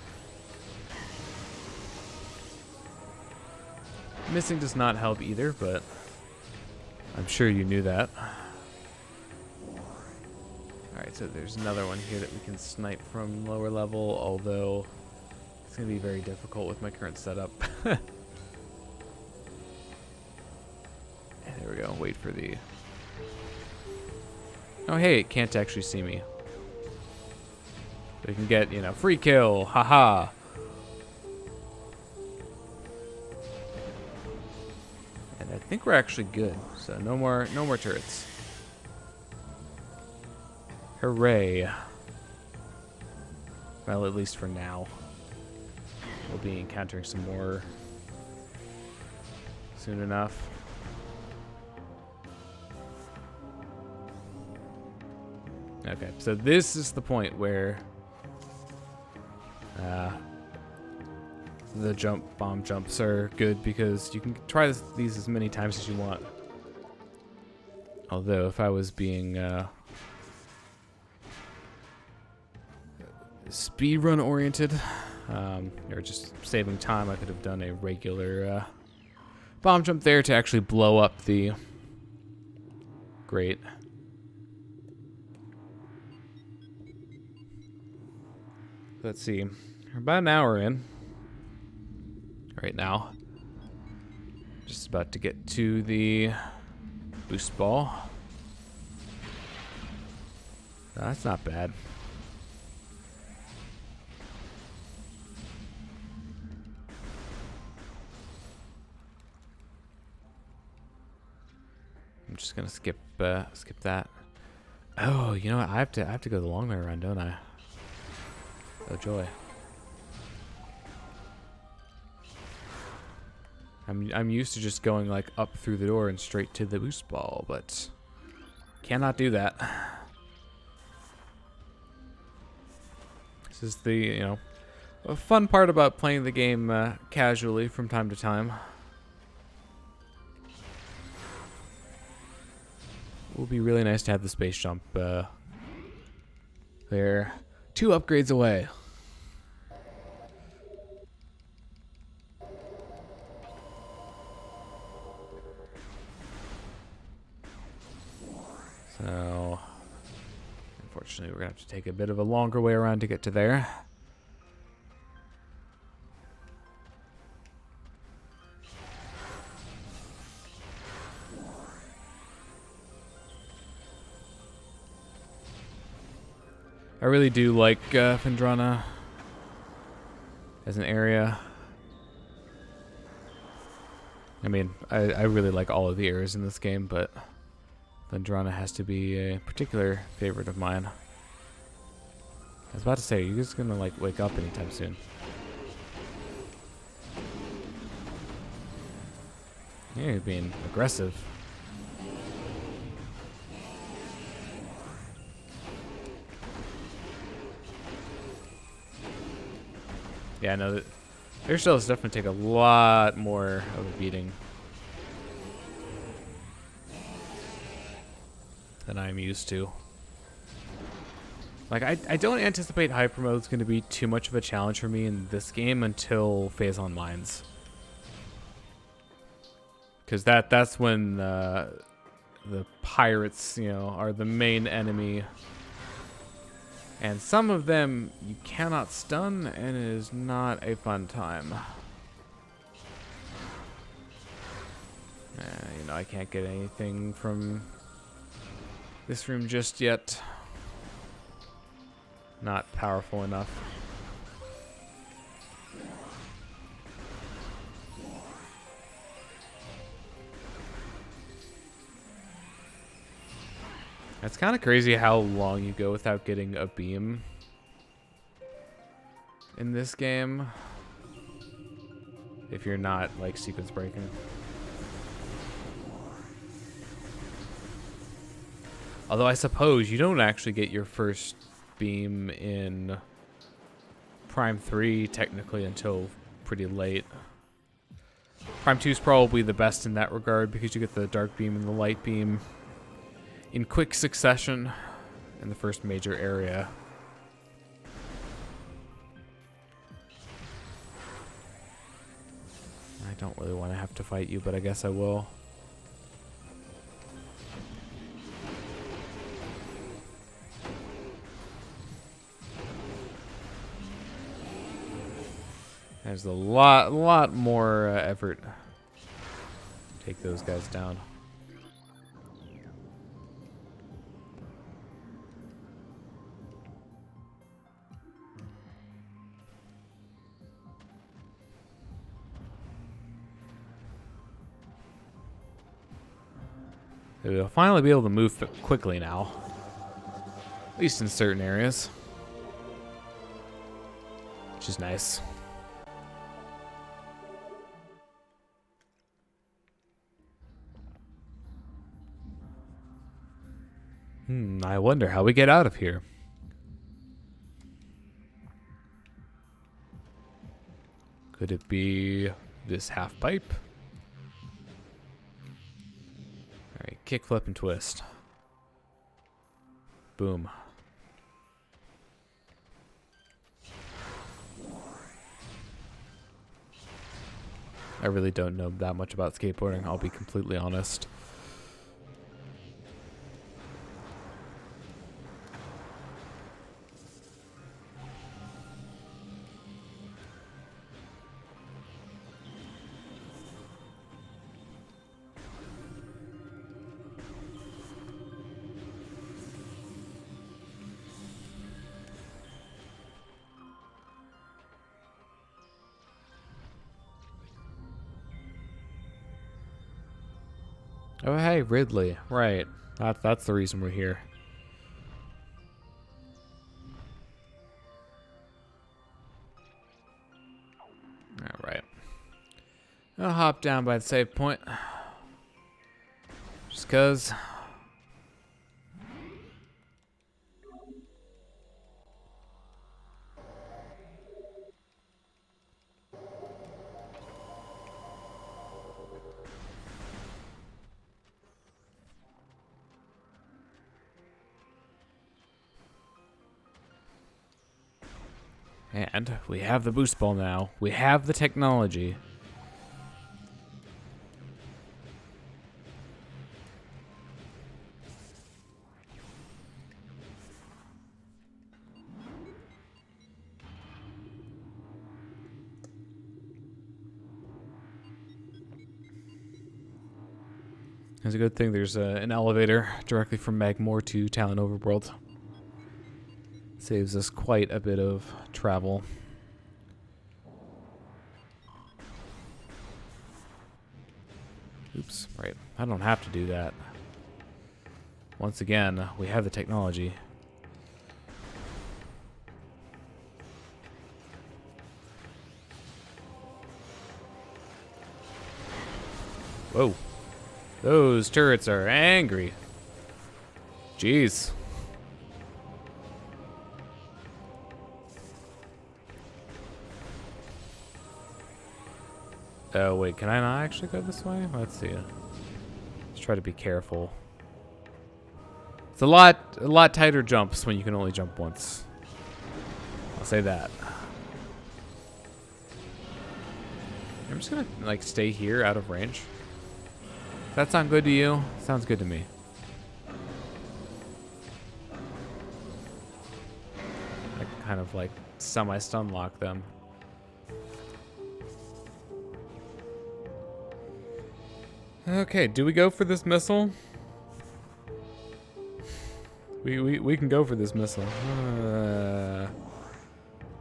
Missing does not help either, but I'm sure you knew that. Alright, so there's another one here that we can snipe from lower level, although it's going to be very difficult with my current setup. There we go. Wait for the... Oh, hey, it can't actually see me. We can get, you know, free kill. Haha. And I think we're actually good. So no more turrets. Hooray. Well, at least for now. We'll be encountering some more soon enough. Okay, so this is the point where the bomb jumps are good, because you can try these as many times as you want. Although, if I was being speedrun oriented, or just saving time, I could have done a regular bomb jump there to actually blow up the grate. Let's see. We're about an hour in right now. Just about to get to the boost ball. That's not bad. I'm just gonna skip that. Oh, you know what? I have to go the long way around, don't I? Oh joy. I'm used to just going like up through the door and straight to the boost ball, but cannot do that. This is the, you know, a fun part about playing the game casually from time to time. It would be really nice to have the space jump there. 2 upgrades away. So, unfortunately, we're going to have to take a bit of a longer way around to get to there. I really do like Phendrana as an area. I mean, I really like all of the areas in this game, but Vendrana has to be a particular favorite of mine. I was about to say, are you just gonna like wake up anytime soon? Yeah, you're being aggressive. Yeah, no, that air shells definitely take a lot more of a beating than I'm used to. Like, I don't anticipate Hypermode is going to be too much of a challenge for me in this game until Phase Online's. Because that's when the pirates, you know, are the main enemy. And some of them you cannot stun, and it is not a fun time. You know, I can't get anything from this room just yet. Not powerful enough. It's kind of crazy how long you go without getting a beam in this game if you're not like sequence breaking. Although I suppose you don't actually get your first beam in Prime 3 technically until pretty late. Prime 2 is probably the best in that regard because you get the dark beam and the light beam in quick succession in the first major area. I don't really want to have to fight you, but I guess I will. There's a lot more effort to take those guys down. We'll finally be able to move quickly now, at least in certain areas, which is nice. I wonder how we get out of here. Could it be this half pipe? Alright, kick, flip, and twist. Boom. I really don't know that much about skateboarding, I'll be completely honest. Oh, hey, Ridley. Right. That's the reason we're here. Alright. I'll hop down by the save point. Just 'cause. And we have the boost ball now. We have the technology. It's a good thing there's an elevator directly from Magmore to Talon Overworld. Saves us quite a bit of travel. Oops, right. I don't have to do that. Once again, we have the technology. Whoa. Those turrets are angry. Jeez. Oh, wait, can I not actually go this way? Let's see. Let's try to be careful. It's a lot tighter jumps when you can only jump once. I'll say that. I'm just gonna, like, stay here out of range. Does that sound good to you? Sounds good to me. I can kind of, like, semi-stun lock them. Okay, do we go for this missile? We can go for this missile.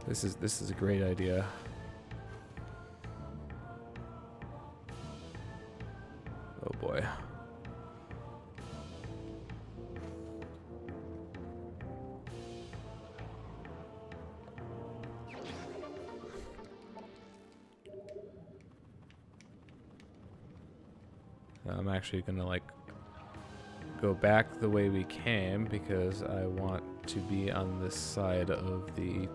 This is a great idea. Oh boy. I'm actually gonna like go back the way we came because I want to be on this side of the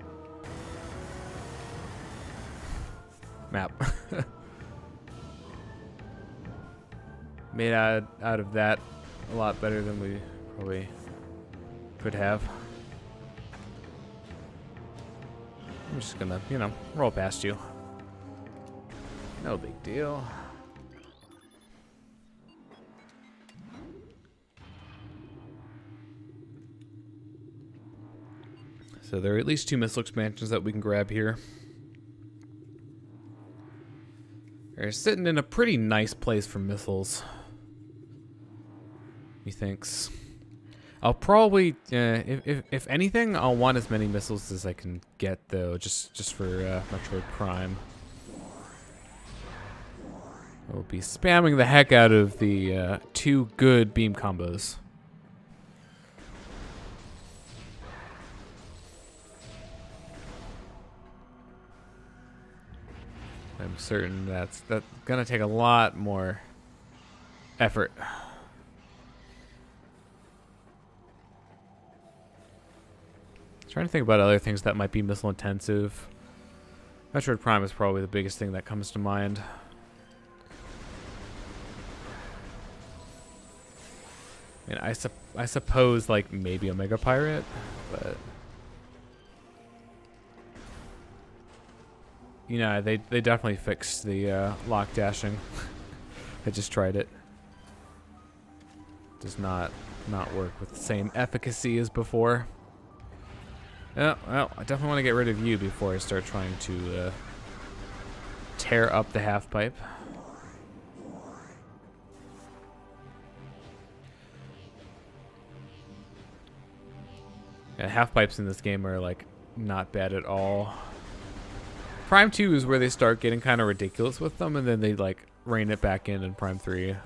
map. Made out of that a lot better than we probably could have. I'm just gonna, you know, roll past you. No big deal. So there are at least 2 missile expansions that we can grab here. They're sitting in a pretty nice place for missiles. Methinks. I'll probably, if anything, I'll want as many missiles as I can get though, just for Metroid Prime. I'll be spamming the heck out of the 2 good beam combos. I'm certain that's gonna take a lot more effort. Trying to think about other things that might be missile intensive. Metroid Prime is probably the biggest thing that comes to mind. I mean, I suppose like maybe Omega Pirate, but you know, they definitely fixed the lock dashing. I just tried it. Does not work with the same efficacy as before. Yeah, well, I definitely want to get rid of you before I start trying to tear up the half pipe. Yeah, half pipes in this game are like not bad at all. Prime 2 is where they start getting kind of ridiculous with them, and then they like rein it back in Prime 3.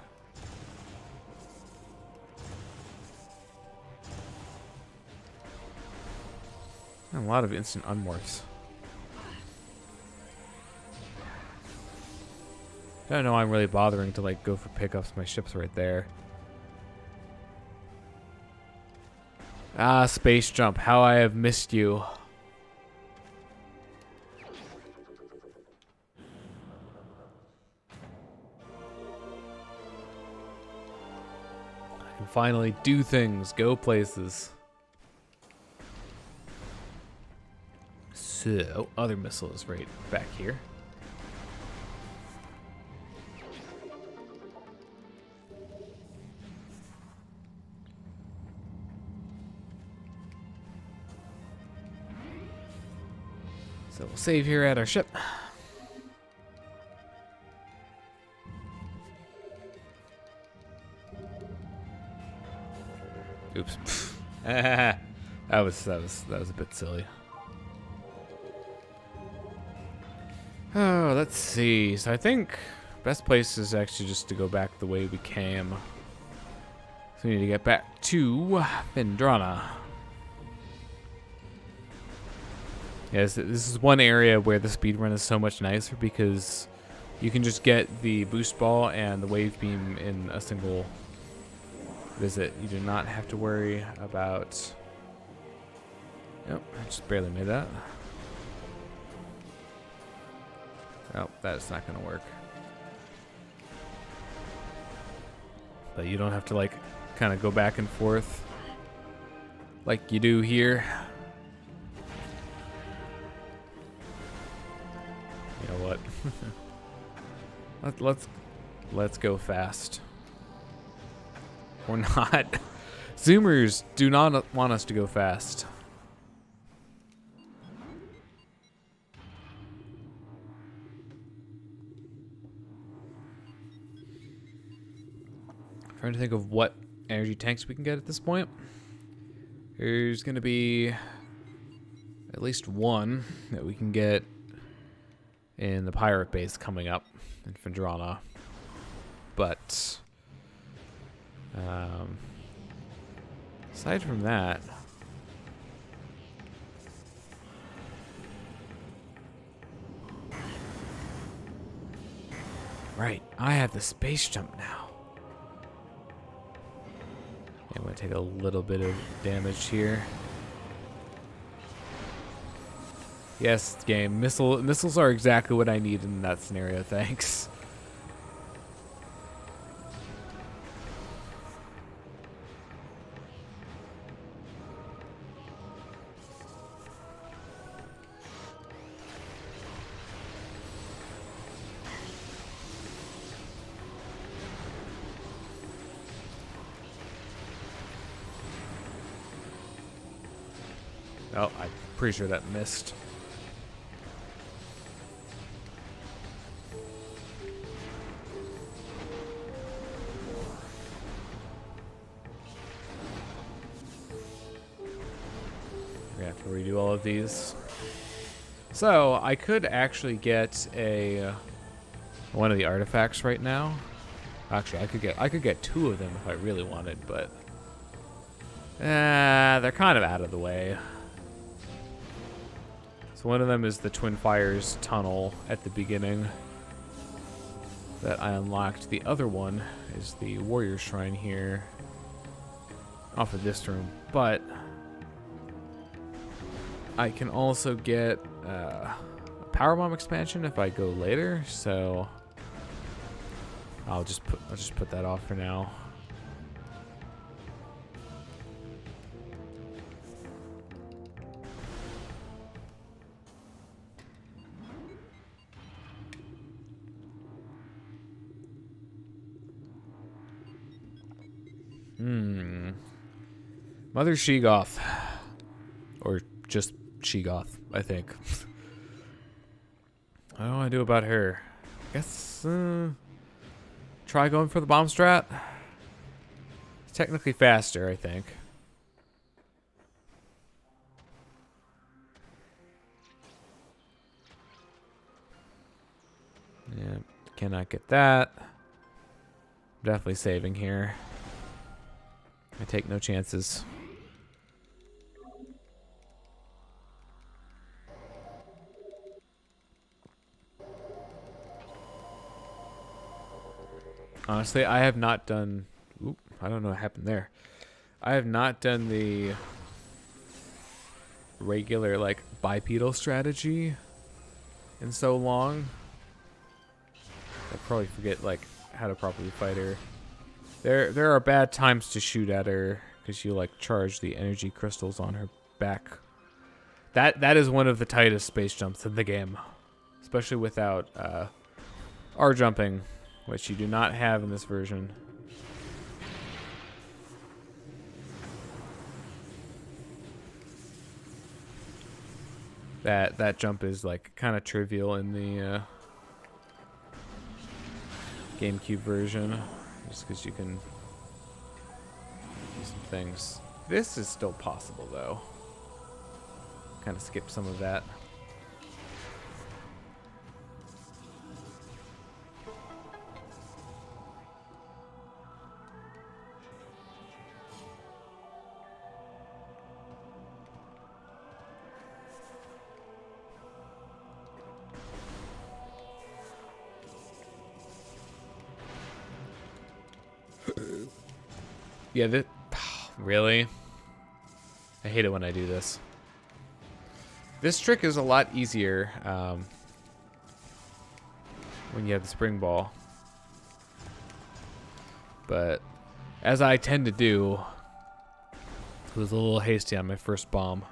And a lot of instant unmorphs. I don't know why I'm really bothering to like go for pickups. My ship's right there. Ah, space jump. How I have missed you. I can finally do things, go places. So, other missiles right back here. So we'll save here at our ship. Oops. that was a bit silly. Oh, let's see. So I think best place is actually just to go back the way we came. So we need to get back to Phendrana. Yes, this is one area where the speedrun is so much nicer because you can just get the boost ball and the wave beam in a single visit. You do not have to worry about... Nope, I just barely made that. Oh, that's not going to work. But you don't have to, like, kind of go back and forth like you do here. You know what? let's go fast. Or not. Zoomers do not want us to go fast. Trying to think of what energy tanks we can get at this point. There's going to be at least one that we can get in the pirate base coming up in Phendrana. But aside from that, right, I have the space jump now. I'm going to take a little bit of damage here. Yes, game. Missiles are exactly what I need in that scenario, thanks. Oh, I'm pretty sure that missed. We have to redo all of these. So I could actually get a one of the artifacts right now. Actually, I could get two of them if I really wanted, but they're kind of out of the way. So one of them is the Twin Fires tunnel at the beginning that I unlocked. The other one is the Warrior Shrine here off of this room, but I can also get a Power Bomb expansion if I go later, so I'll just put that off for now. Mother Sheegoth. Or just Sheegoth, I think. What do I do about her? I guess try going for the bomb strat. It's technically faster, I think. Yeah, cannot get that. Definitely saving here. I take no chances. Honestly, I have not done... Oop, I don't know what happened there. I have not done the regular, like, bipedal strategy in so long. I'll probably forget, like, how to properly fight her. There are bad times to shoot at her because you, like, charge the energy crystals on her back. That is one of the tightest space jumps in the game. Especially without R jumping, which you do not have in this version. That jump is like kind of trivial in the GameCube version, just because you can do some things. This is still possible though. Kind of skip some of that. Yeah, really? I hate it when I do this. This trick is a lot easier when you have the spring ball. But as I tend to do, I was a little hasty on my first bomb.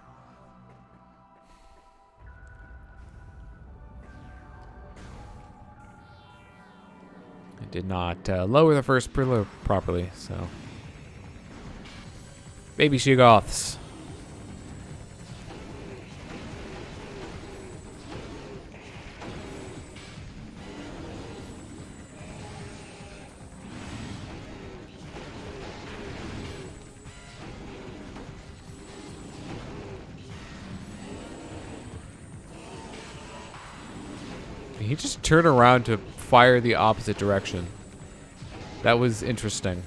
I did not lower the first preload properly, so. Baby Shegoths. He just turned around to fire the opposite direction. That was interesting.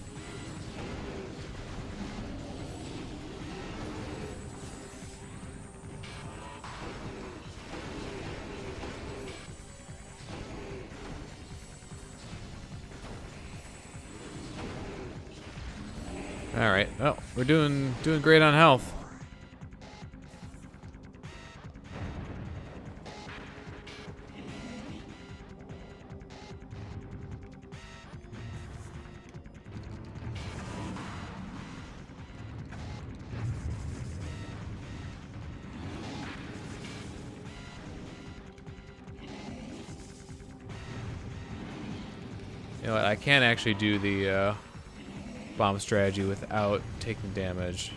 All right. Well, we're doing great on health. You know what? I can't actually do the bomb strategy without taking damage.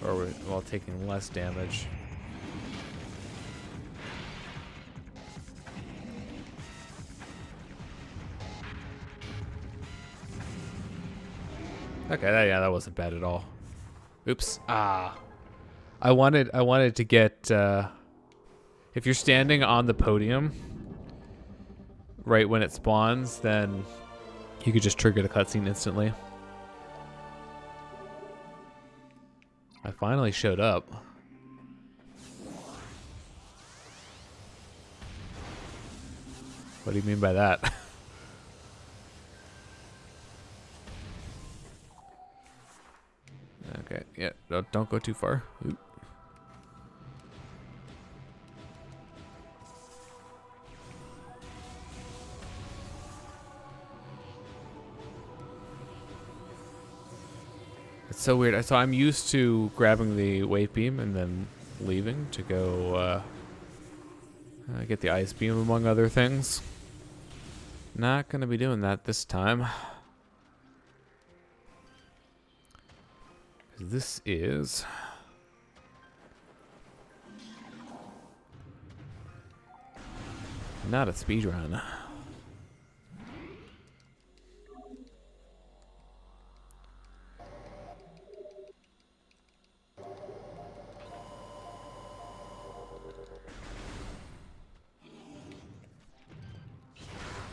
Or while taking less damage. Okay, yeah, that wasn't bad at all. Oops. Ah. I wanted to get if you're standing on the podium right when it spawns, then you could just trigger the cutscene instantly. I finally showed up. What do you mean by that? Okay, yeah, don't go too far. Oop. It's so weird. So I'm used to grabbing the wave beam and then leaving to go get the ice beam, among other things. Not gonna be doing that this time. This is not a speedrun.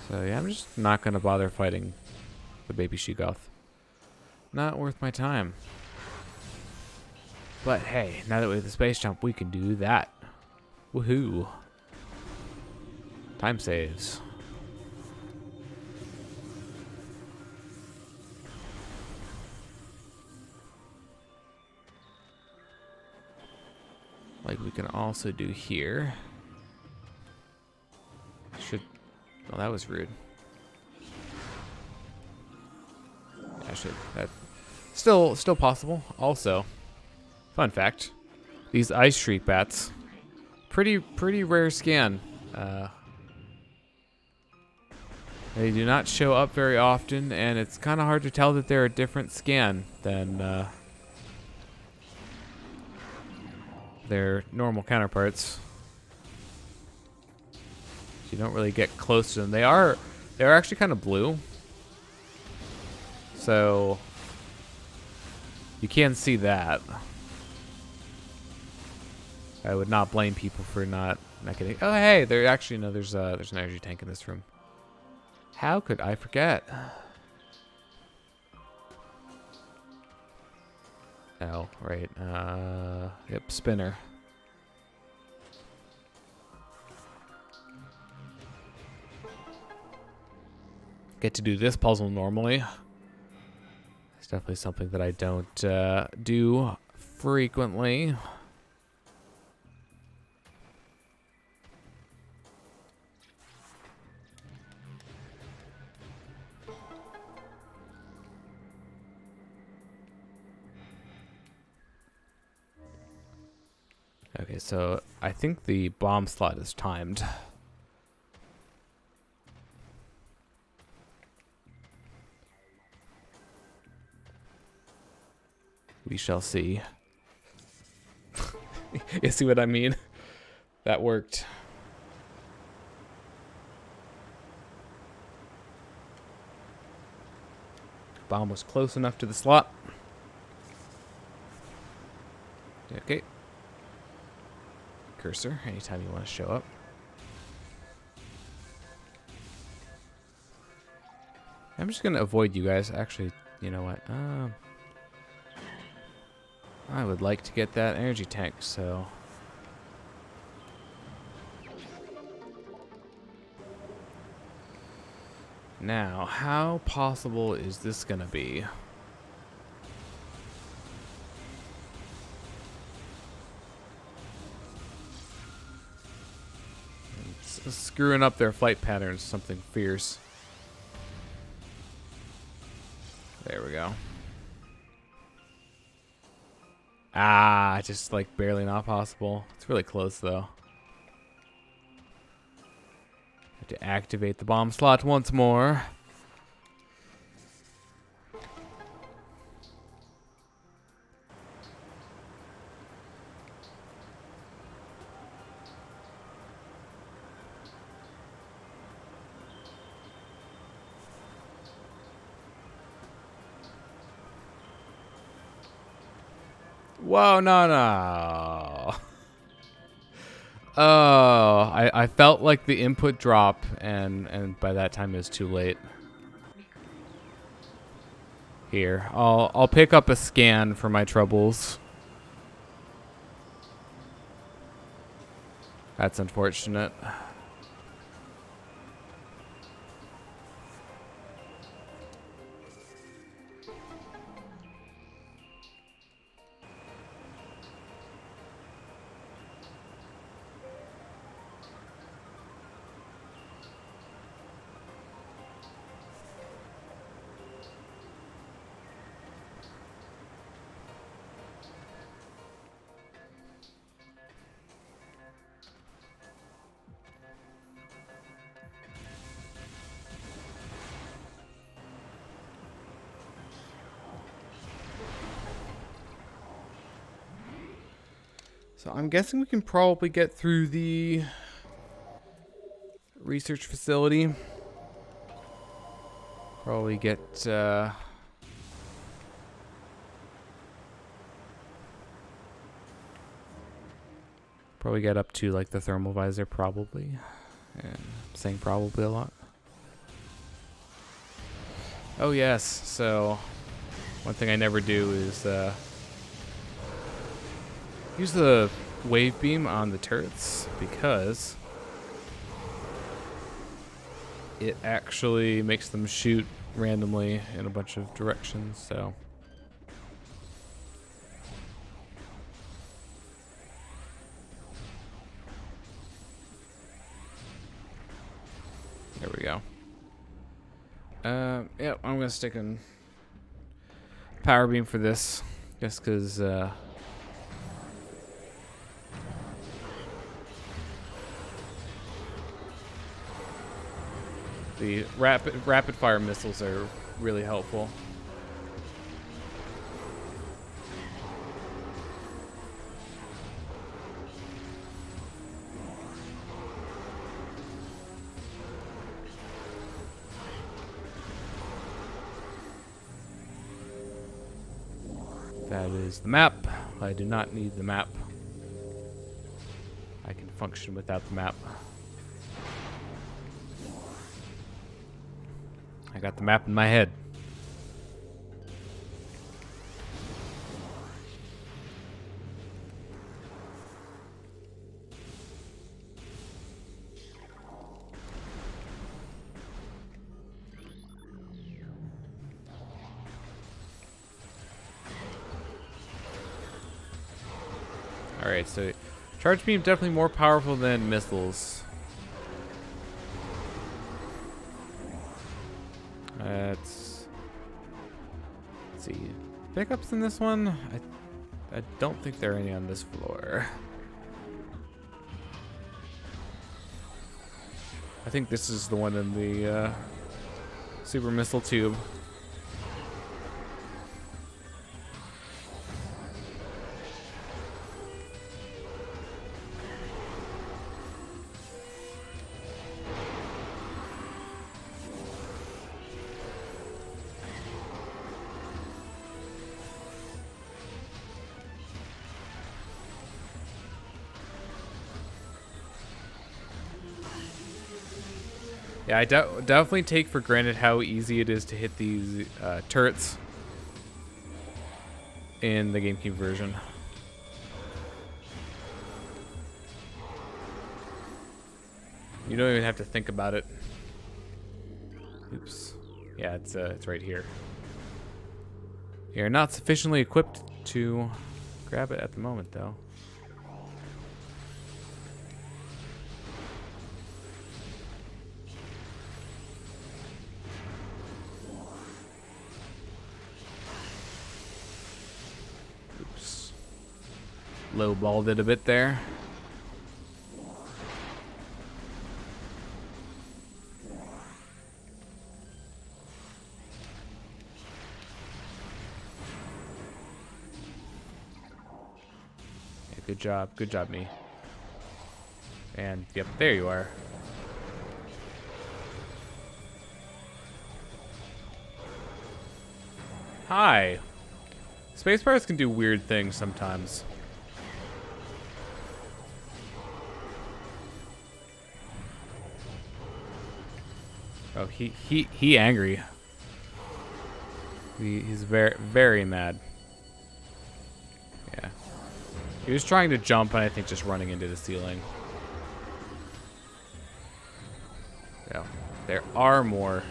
So yeah, I'm just not gonna bother fighting the baby Shegoth. Not worth my time. But hey, now that we have the space jump, we can do that. Woohoo. Time saves. Like we can also do here. Should... Oh, that was rude. Yeah, should... That... Still possible. Also... Fun fact, these ice shriek bats, pretty rare scan. They do not show up very often, and it's kind of hard to tell that they're a different scan than their normal counterparts. You don't really get close to them. They're actually kind of blue, so you can see that. I would not blame people for not getting. Oh, hey, there actually no. There's an energy tank in this room. How could I forget? Oh, right. Yep, spinner. get to do this puzzle normally. It's definitely something that I don't do frequently. Okay, so I think the bomb slot is timed. We shall see. You see what I mean? That worked. Bomb was close enough to the slot. Okay. Cursor, anytime you want to show up. I'm just going to avoid you guys. Actually, you know what? I would like to get that energy tank, so... Now, how possible is this going to be? It's screwing up their flight patterns, something fierce. There we go. Ah, just like barely not possible. It's really close though. Have to activate the bomb slot once more. Whoa, no. Oh, I felt like the input drop, and by that time it was too late. Here, I'll pick up a scan for my troubles. That's unfortunate. So I'm guessing we can probably get through the research facility. Probably get up to like the thermal visor probably. And I'm saying probably a lot. Oh yes, so one thing I never do is use the wave beam on the turrets because it actually makes them shoot randomly in a bunch of directions, so. There we go. Yeah, I'm gonna stick in power beam for this, just because the rapid fire missiles are really helpful. That is the map. I do not need the map. I can function without the map. I got the map in my head. Alright, so charge beam definitely more powerful than missiles. Let's see. Pickups in this one? I don't think there are any on this floor. I think this is the one in the super missile tube. Yeah, I definitely take for granted how easy it is to hit these turrets in the GameCube version. You don't even have to think about it. Oops. Yeah, it's right here. You're not sufficiently equipped to grab it at the moment, though. Oops. Low-balled it a bit there. Yeah, good job, me. And yep, there you are. Hi. Spacebars can do weird things sometimes. Oh, he angry. He's very mad. Yeah. He was trying to jump and I think just running into the ceiling. Yeah. There are more.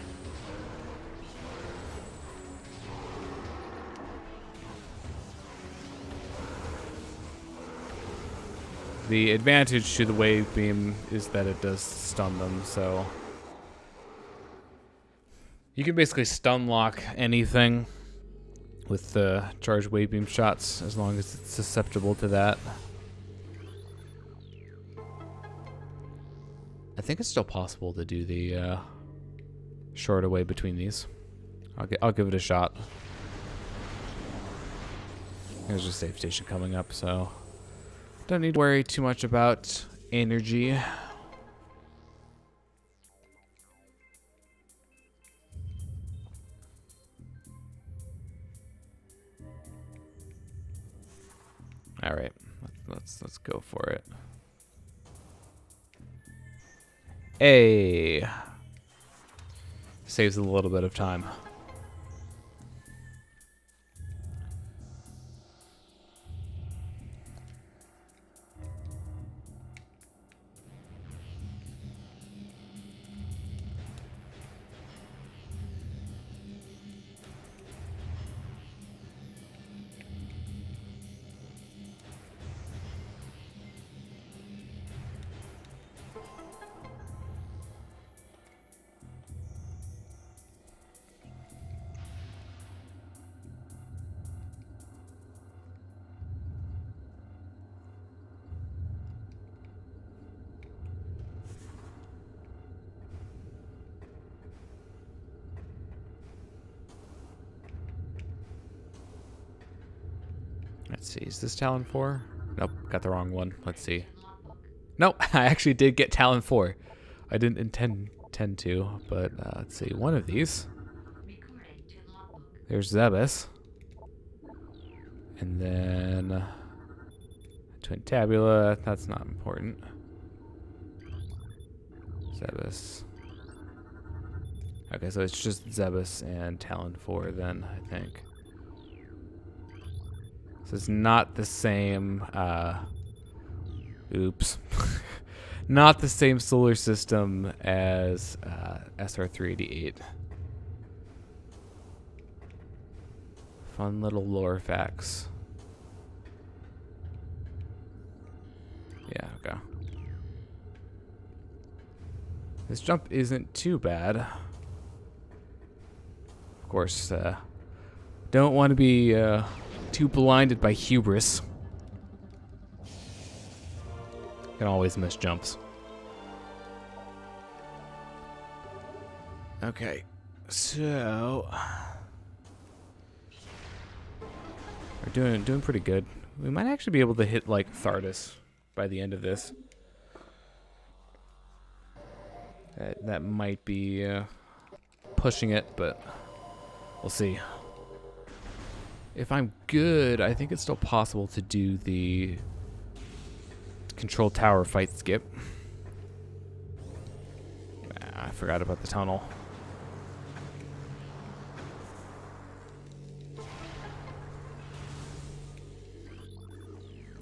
The advantage to the wave beam is that it does stun them, so you can basically stun lock anything with the charged wave beam shots as long as it's susceptible to that. I think it's still possible to do the short away between these. I'll give it a shot. There's a save station coming up, so don't need to worry too much about energy. All right, let's go for it. Hey, saves a little bit of time. Let's see, is this Talon 4? Nope, got the wrong one. Let's see. Nope, I actually did get Talon 4. I didn't intend to, but let's see, one of these. There's Zebus. And then Twin Tabula, that's not important. Zebus. Okay, so it's just Zebus and Talon 4 then, I think. So it's not the same, oops. Not the same solar system as SR388. Fun little lore facts. Yeah, okay. This jump isn't too bad. Of course, don't want to be too blinded by hubris. Can always miss jumps. Okay, so we're doing pretty good. We might actually be able to hit like Thardus by the end of this. That might be pushing it, but we'll see. If I'm good, I think it's still possible to do the control tower fight skip. I forgot about the tunnel.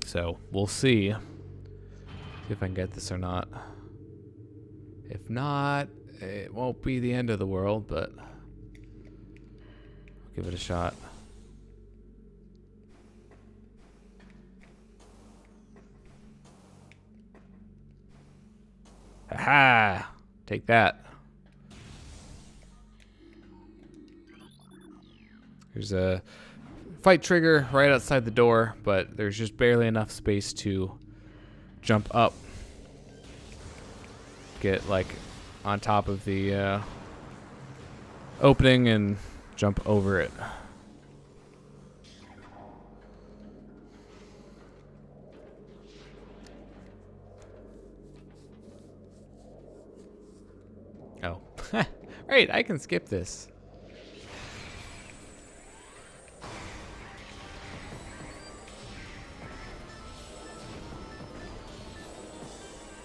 So we'll see if I can get this or not. If not, it won't be the end of the world, but I'll give it a shot. Aha! Take that. There's a fight trigger right outside the door, but there's just barely enough space to jump up. Get like on top of the opening and jump over it. Oh, right, I can skip this.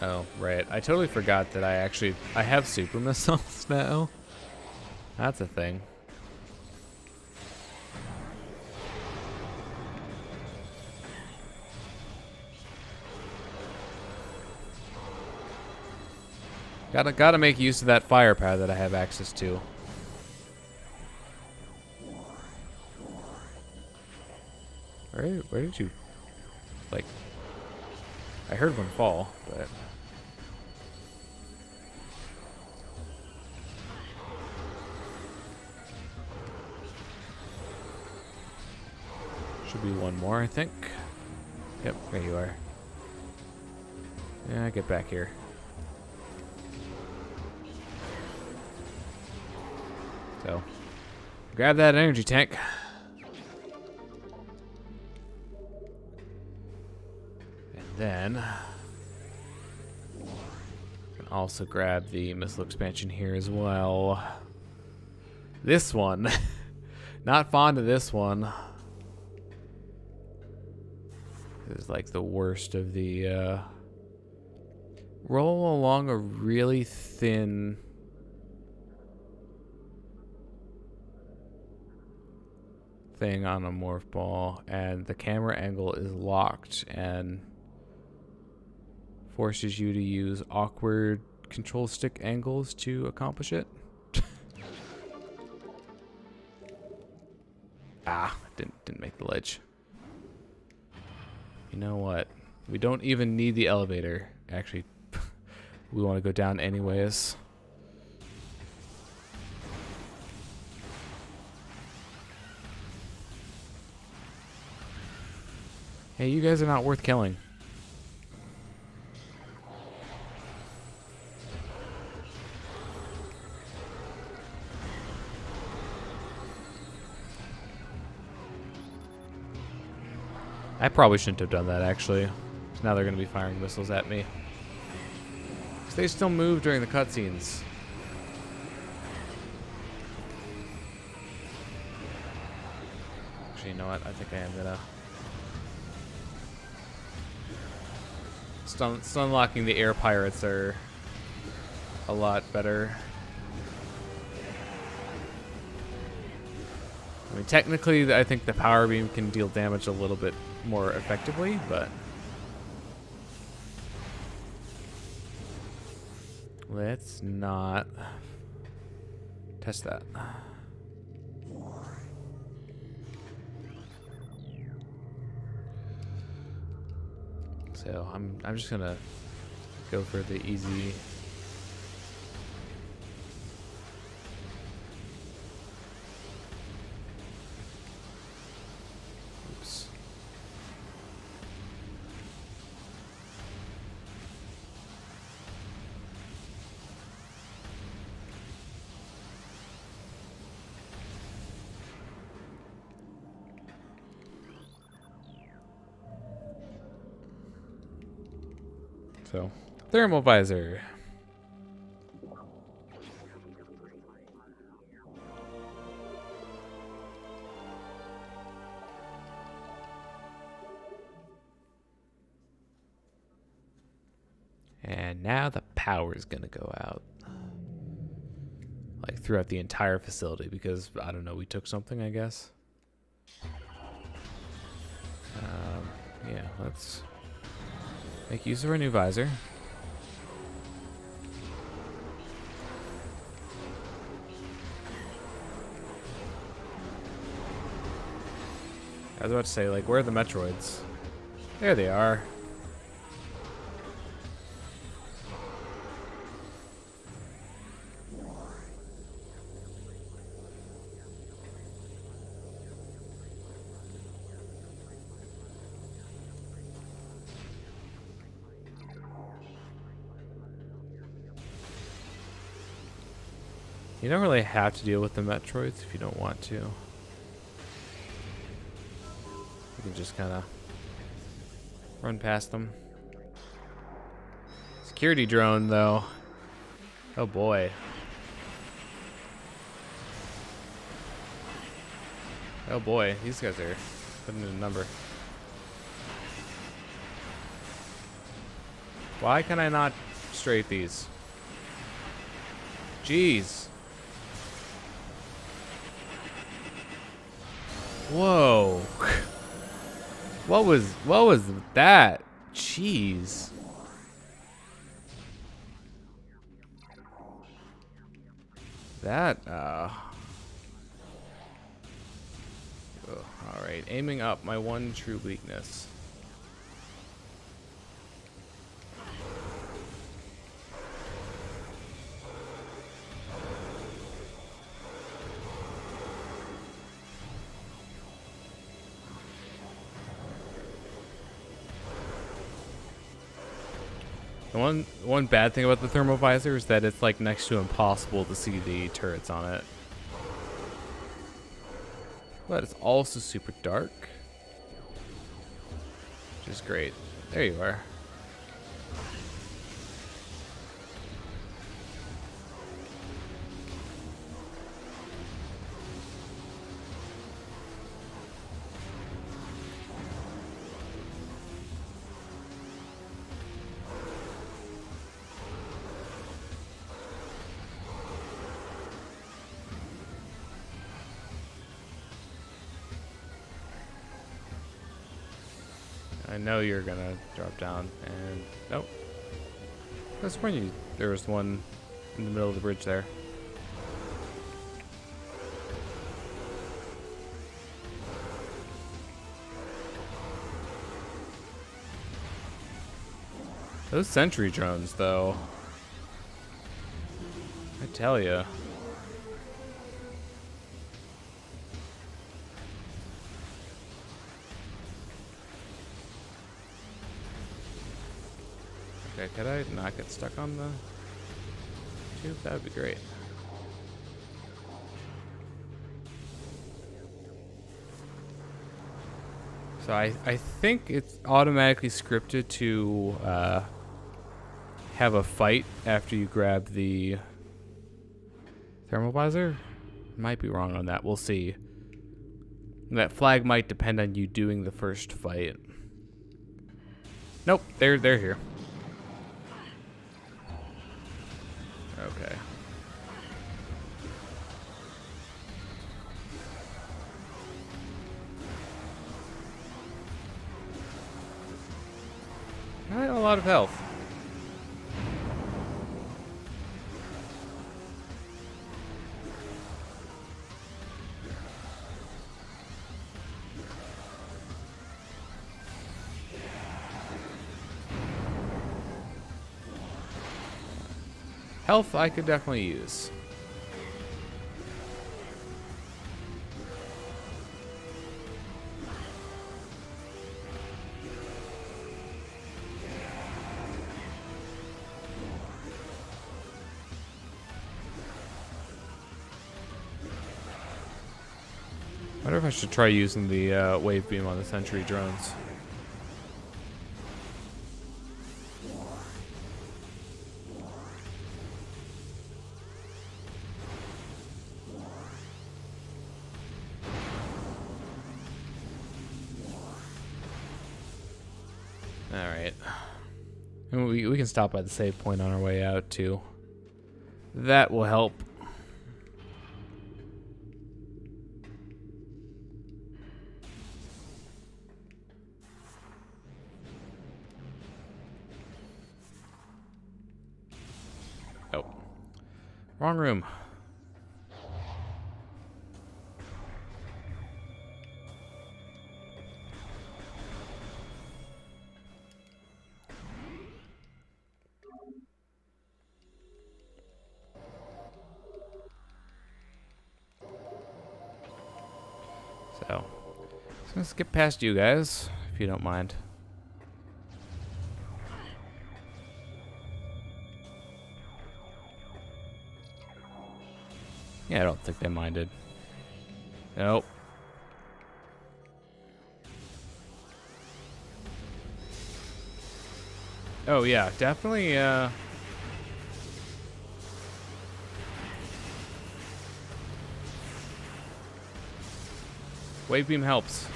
Oh, right. I totally forgot that I have super missiles now. That's a thing. Gotta make use of that firepower that I have access to. Where did you, like, I heard one fall, but should be one more, I think. Yep, there you are. Yeah, get back here. So, grab that energy tank. And then, can also grab the missile expansion here as well. This one. Not fond of this one. This is like the worst of the, roll along a really thin thing on a morph ball, and the camera angle is locked and forces you to use awkward control stick angles to accomplish it. Didn't make the ledge. You know what? We don't even need the elevator. Actually, we want to go down anyways. Hey, you guys are not worth killing. I probably shouldn't have done that, actually. Now they're going to be firing missiles at me. 'Cause they still move during the cutscenes. Actually, you know what? I think I am going to... Stun locking the air pirates are a lot better. I mean, technically, I think the power beam can deal damage a little bit more effectively, but let's not test that. So I'm just gonna go for the easy. Oops. So, thermal visor. And now the power is gonna go out. Like throughout the entire facility because, I don't know, we took something, I guess. Yeah, let's make use of our new visor. I was about to say, like, where are the Metroids? There they are. You don't really have to deal with the Metroids if you don't want to. You can just kind of run past them. Security drone, though. Oh boy. Oh boy, these guys are putting in a number. Why can I not straight these? Jeez. Whoa. What was that? Jeez. That oh, all right, aiming up, my one true weakness. The one bad thing about the thermal visor is that it's like next to impossible to see the turrets on it. But it's also super dark, which is great. There you are. I know you're gonna drop down, and nope. That's when there was one in the middle of the bridge there. Those sentry drones, though, I tell ya. Okay, could I not get stuck on the tube? That would be great. So I think it's automatically scripted to have a fight after you grab the thermal visor. Might be wrong on that. We'll see. That flag might depend on you doing the first fight. Nope, they're here. Okay. I have a lot of health. Health I could definitely use. I wonder if I should try using the wave beam on the sentry drones. Alright. And we can stop by the save point on our way out, too. That will help. Oh. Wrong room. So, just gonna skip past you guys, if you don't mind. Yeah, I don't think they minded. Nope. Oh yeah, definitely, wave beam helps.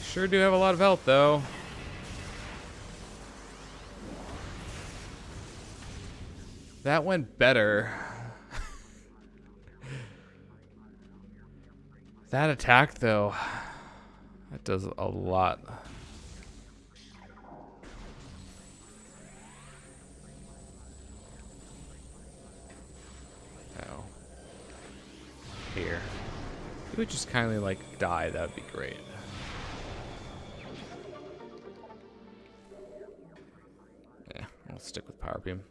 Sure do have a lot of health, though. That went better. That attack, though, that does a lot. Oh. Here. If you would just kindly, like, die, that would be great. Yeah, I'll stick with Power Beam.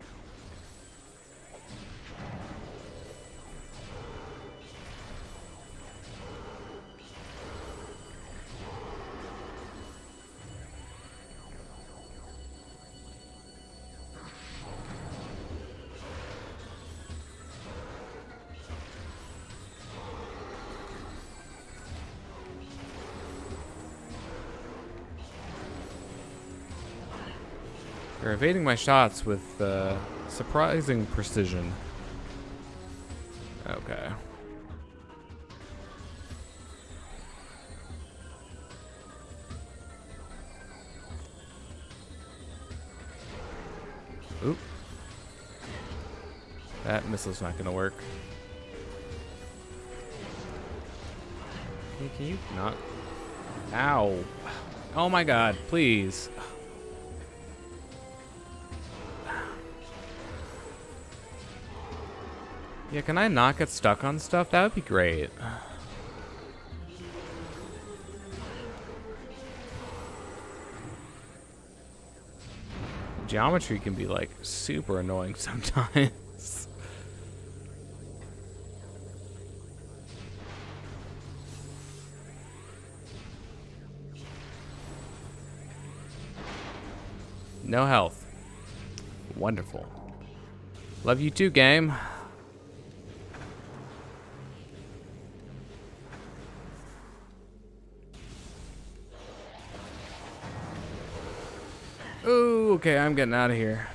They're evading my shots with surprising precision. Okay. Oop. That missile's not gonna work. Hey, can you not? Ow. Oh my god, please. Yeah, can I not get stuck on stuff? That would be great. Geometry can be, like, super annoying sometimes. No health. Wonderful. Love you too, game. Ooh, okay, I'm getting out of here.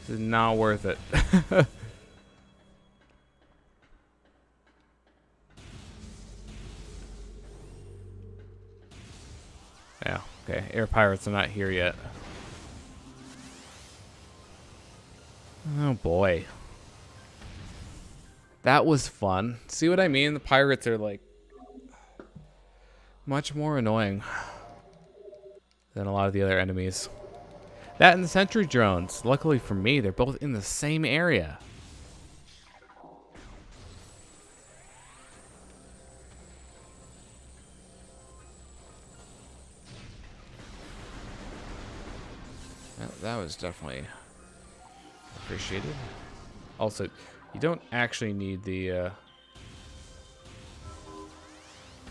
This is not worth it. Yeah, okay. Air pirates are not here yet. Oh boy. That was fun. See what I mean? The pirates are like much more annoying than a lot of the other enemies. That and the sentry drones. Luckily for me, they're both in the same area. that was definitely appreciated. Also, you don't actually need the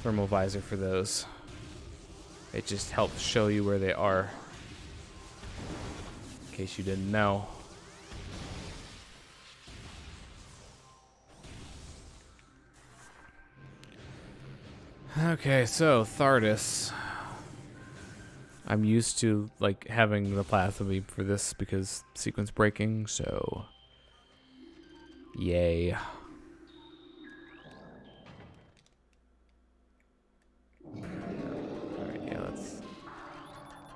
thermal visor for those. It just helps show you where they are, in case you didn't know. Okay, so Thardis. I'm used to like having the plasma beam for this because sequence breaking, so yay. Alright, yeah, let's...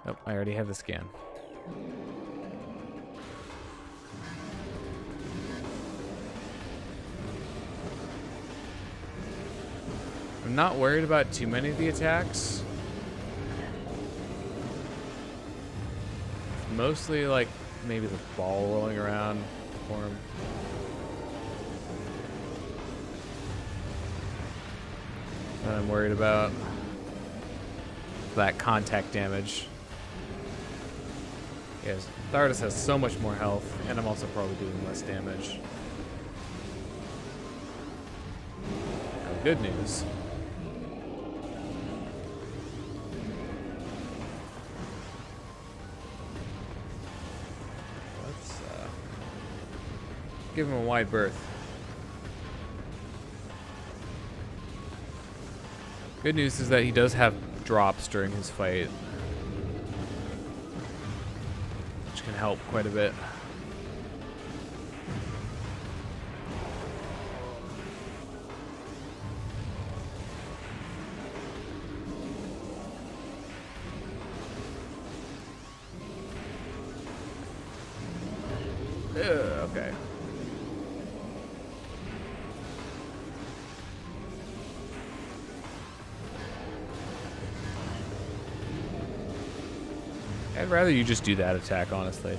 Oh, I already have the scan. I'm not worried about too many of the attacks. Mostly like maybe the ball rolling around for him. That I'm worried about. That contact damage. Yes, Thardis has so much more health, and I'm also probably doing less damage. Good news. Let's give him a wide berth. Good news is that he does have drops during his fight, which can help quite a bit. Okay. I'd rather you just do that attack, honestly.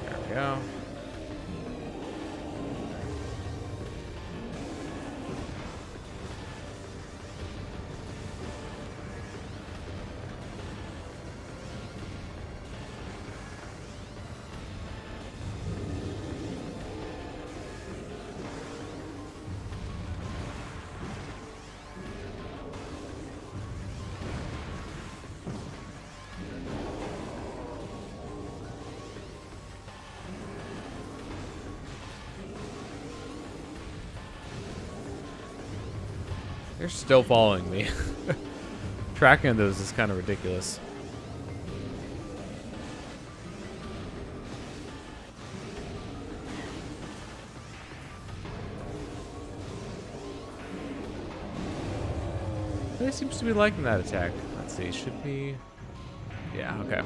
There we go. They're still following me. Tracking those is kind of ridiculous. He seems to be liking that attack. Let's see, should be... Yeah, okay.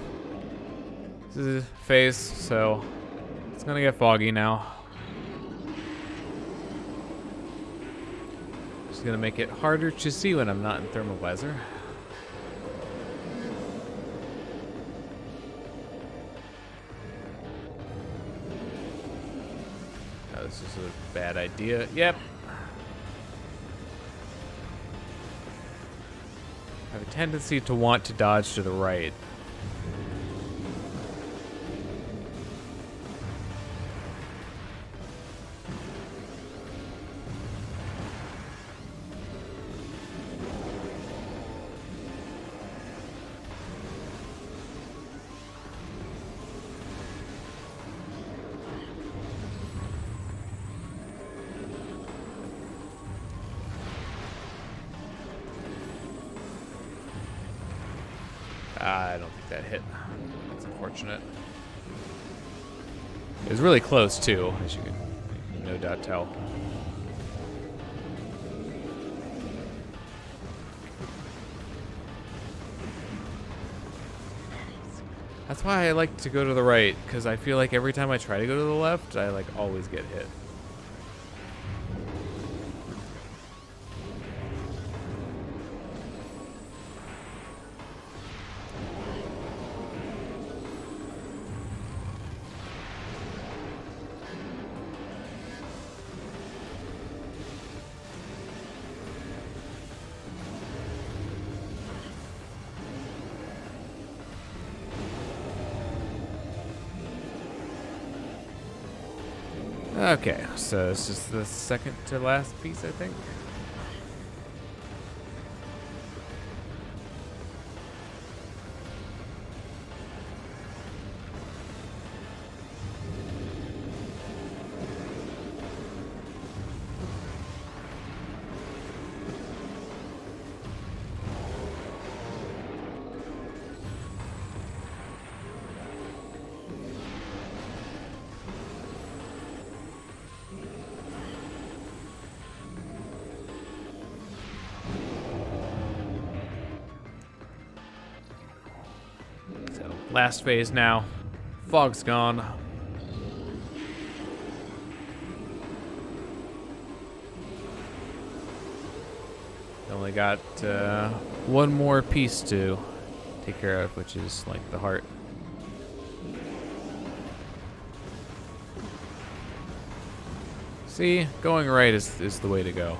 This is his face, so it's gonna get foggy now. It's gonna make it harder to see when I'm not in thermal visor. Oh, this is a bad idea. Yep. I have a tendency to want to dodge to the right. I don't think that hit. That's unfortunate. It was really close too, as you can no doubt tell. That's why I like to go to the right, because I feel like every time I try to go to the left, I like always get hit. Okay, so this is the second to last piece, I think. Last phase now. Fog's gone. Only got one more piece to take care of, which is like the heart. See, going right is the way to go.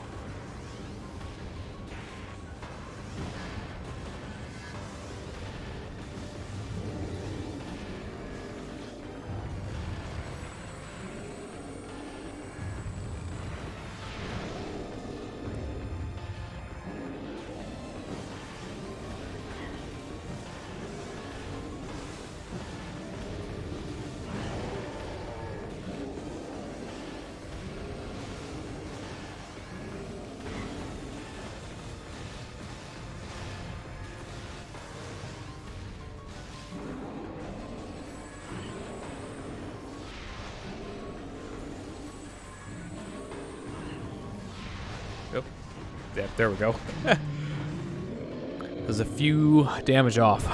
Yep. Yep, there we go. There's a few damage off.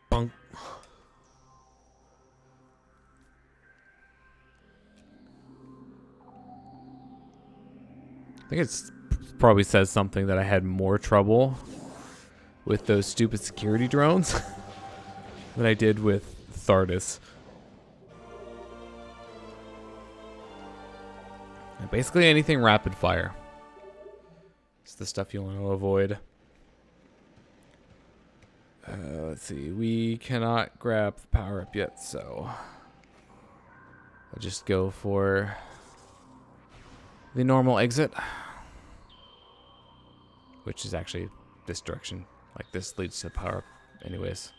Bunk. I think it's probably says something that I had more trouble with those stupid security drones than I did with Thardis. And basically anything rapid fire. It's the stuff you want to avoid. Let's see. We cannot grab the power up yet, so I'll just go for the normal exit, which is actually this direction. Like this leads to power up anyways.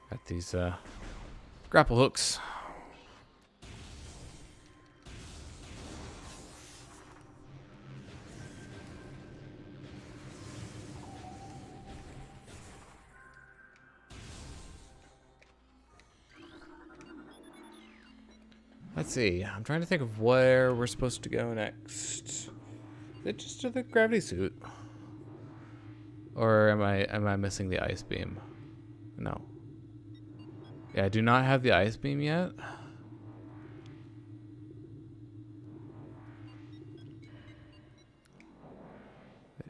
Got these grapple hooks. Let's see. I'm trying to think of where we're supposed to go next. Is it just to the gravity suit? Or am I missing the ice beam? No. Yeah, I do not have the ice beam yet.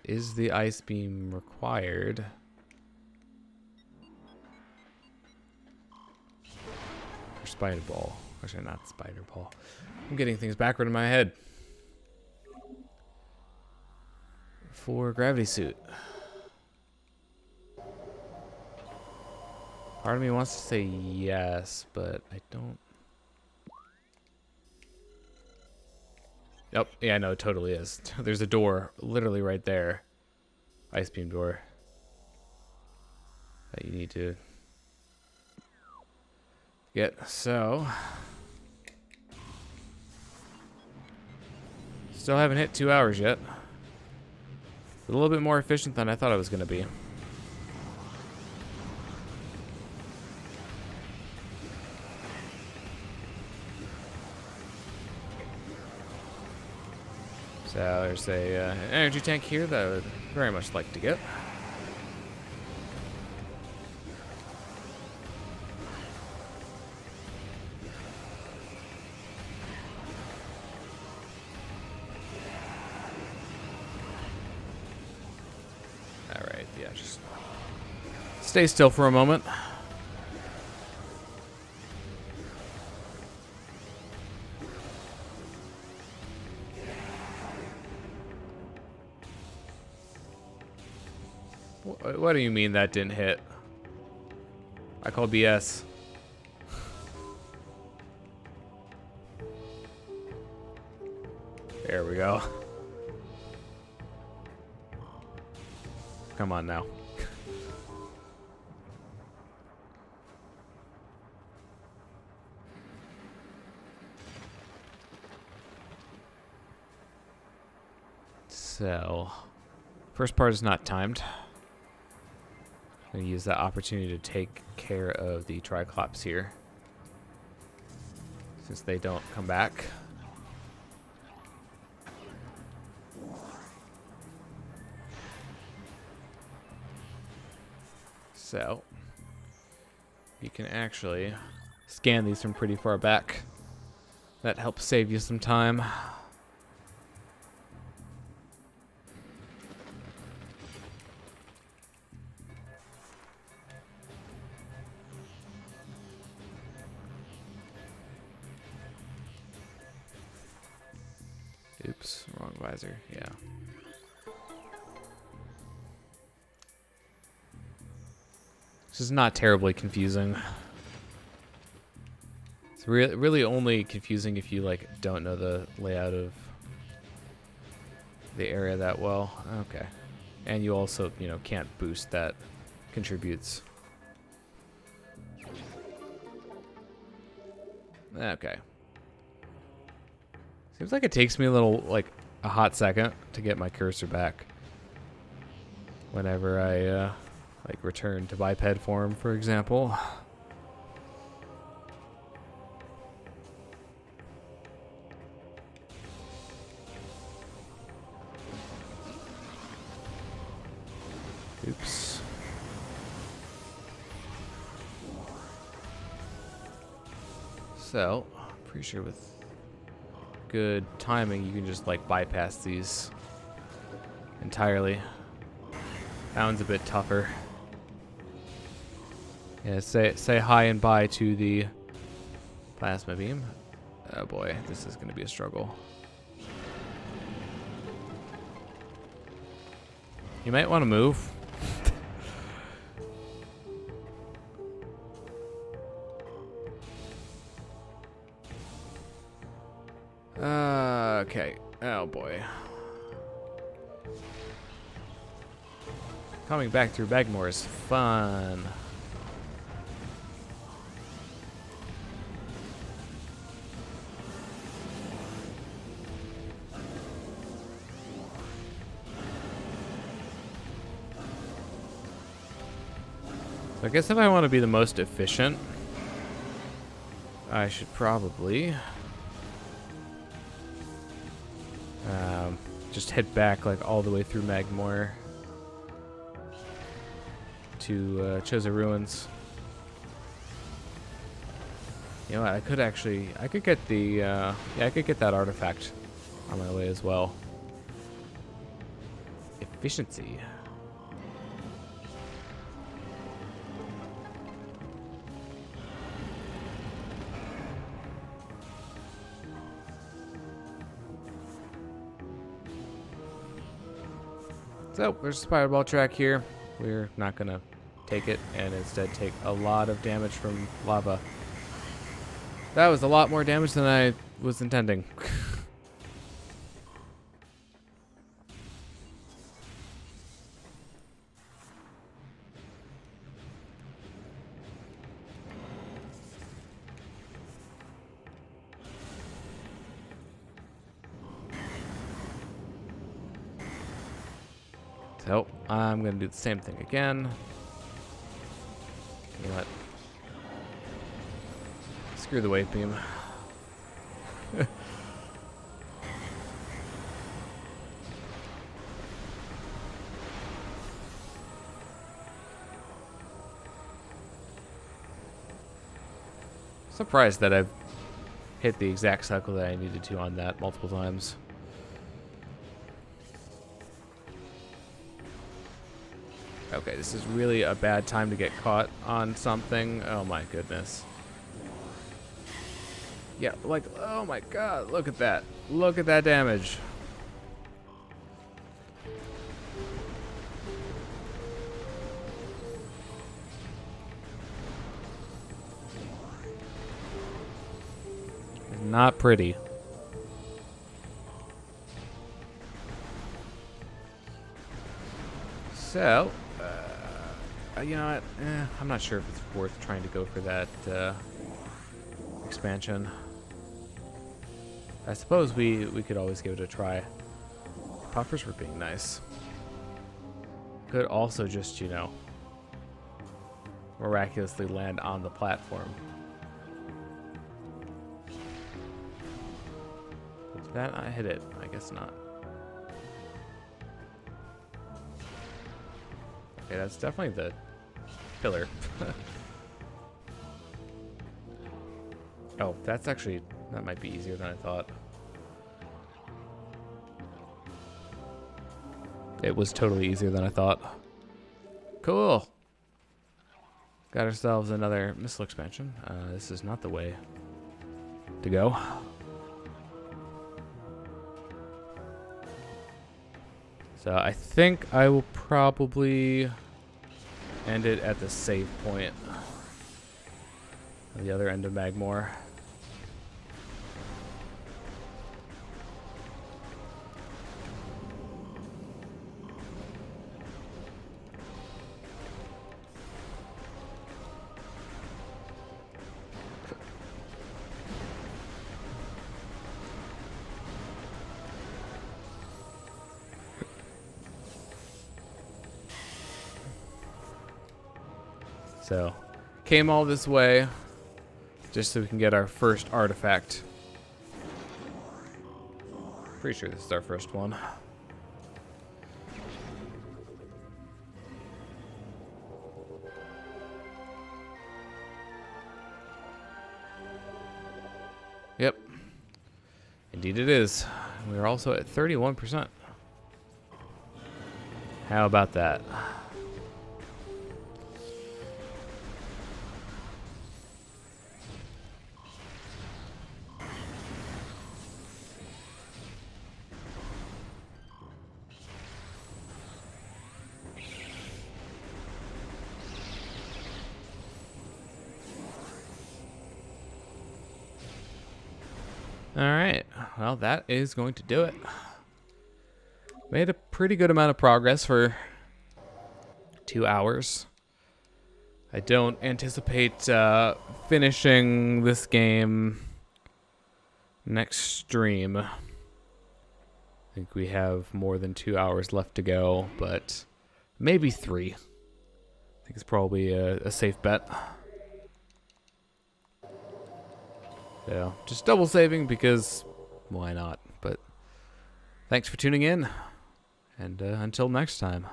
Is the ice beam required? Or spider ball? Actually, not spider ball. I'm getting things backward in my head. For gravity suit. Part of me wants to say yes, but I don't. Yep, yeah, no, it totally is. There's a door literally right there. Ice beam door. That you need to get. So. Still haven't hit 2 hours yet. A little bit more efficient than I thought I was going to be. So there's an energy tank here that I would very much like to get. Alright, yeah, just stay still for a moment. What do you mean that didn't hit? I call BS. There we go. Come on now. So, first part is not timed. I'm going to use that opportunity to take care of the Triclops here, since they don't come back. So, you can actually scan these from pretty far back. That helps save you some time. Oops, wrong visor. Yeah. This is not terribly confusing. It's really only confusing if you like don't know the layout of the area that well. Okay. And you also, you know, can't boost that contributes. Okay. Seems like it takes me a hot second to get my cursor back whenever I like return to biped form, for example. Oops. So, pretty sure with good timing, you can just like bypass these entirely. That one's a bit tougher. Yeah, say hi and bye to the plasma beam. Oh boy, this is gonna be a struggle. You might want to move. Okay. Oh boy. Coming back through Bagmore is fun. So I guess if I want to be the most efficient, I should probably just head back like all the way through Magmore to Choza Ruins. You know what, I could get the, yeah, I could get that artifact on my way as well. Efficiency. So, there's a spider ball track here. We're not gonna take it and instead take a lot of damage from lava. That was a lot more damage than I was intending. So, I'm going to do the same thing again. You know what? Screw the wave beam. Surprised that I've hit the exact cycle that I needed to on that multiple times. Okay, this is really a bad time to get caught on something. Oh my goodness. Yeah, like, oh my god, look at that. Look at that damage. Not pretty. So, you know what? I'm not sure if it's worth trying to go for that expansion. I suppose we could always give it a try. Puffers were being nice. Could also just, you know, miraculously land on the platform. Did that not hit it? I guess not. Okay, that's definitely the pillar. Oh, that's actually, that might be easier than I thought. It was totally easier than I thought. Cool. Got ourselves another missile expansion. This is not the way to go. So I think I will probably end it at the save point. The other end of Magmore. So, came all this way just so we can get our first artifact. Pretty sure this is our first one. Yep. Indeed it is. We're also at 31%. How about that? Alright, well that is going to do it. Made a pretty good amount of progress for 2 hours. I don't anticipate finishing this game next stream. I think we have more than 2 hours left to go, but maybe 3. I think it's probably a safe bet. So, just double saving because why not? But thanks for tuning in, and until next time.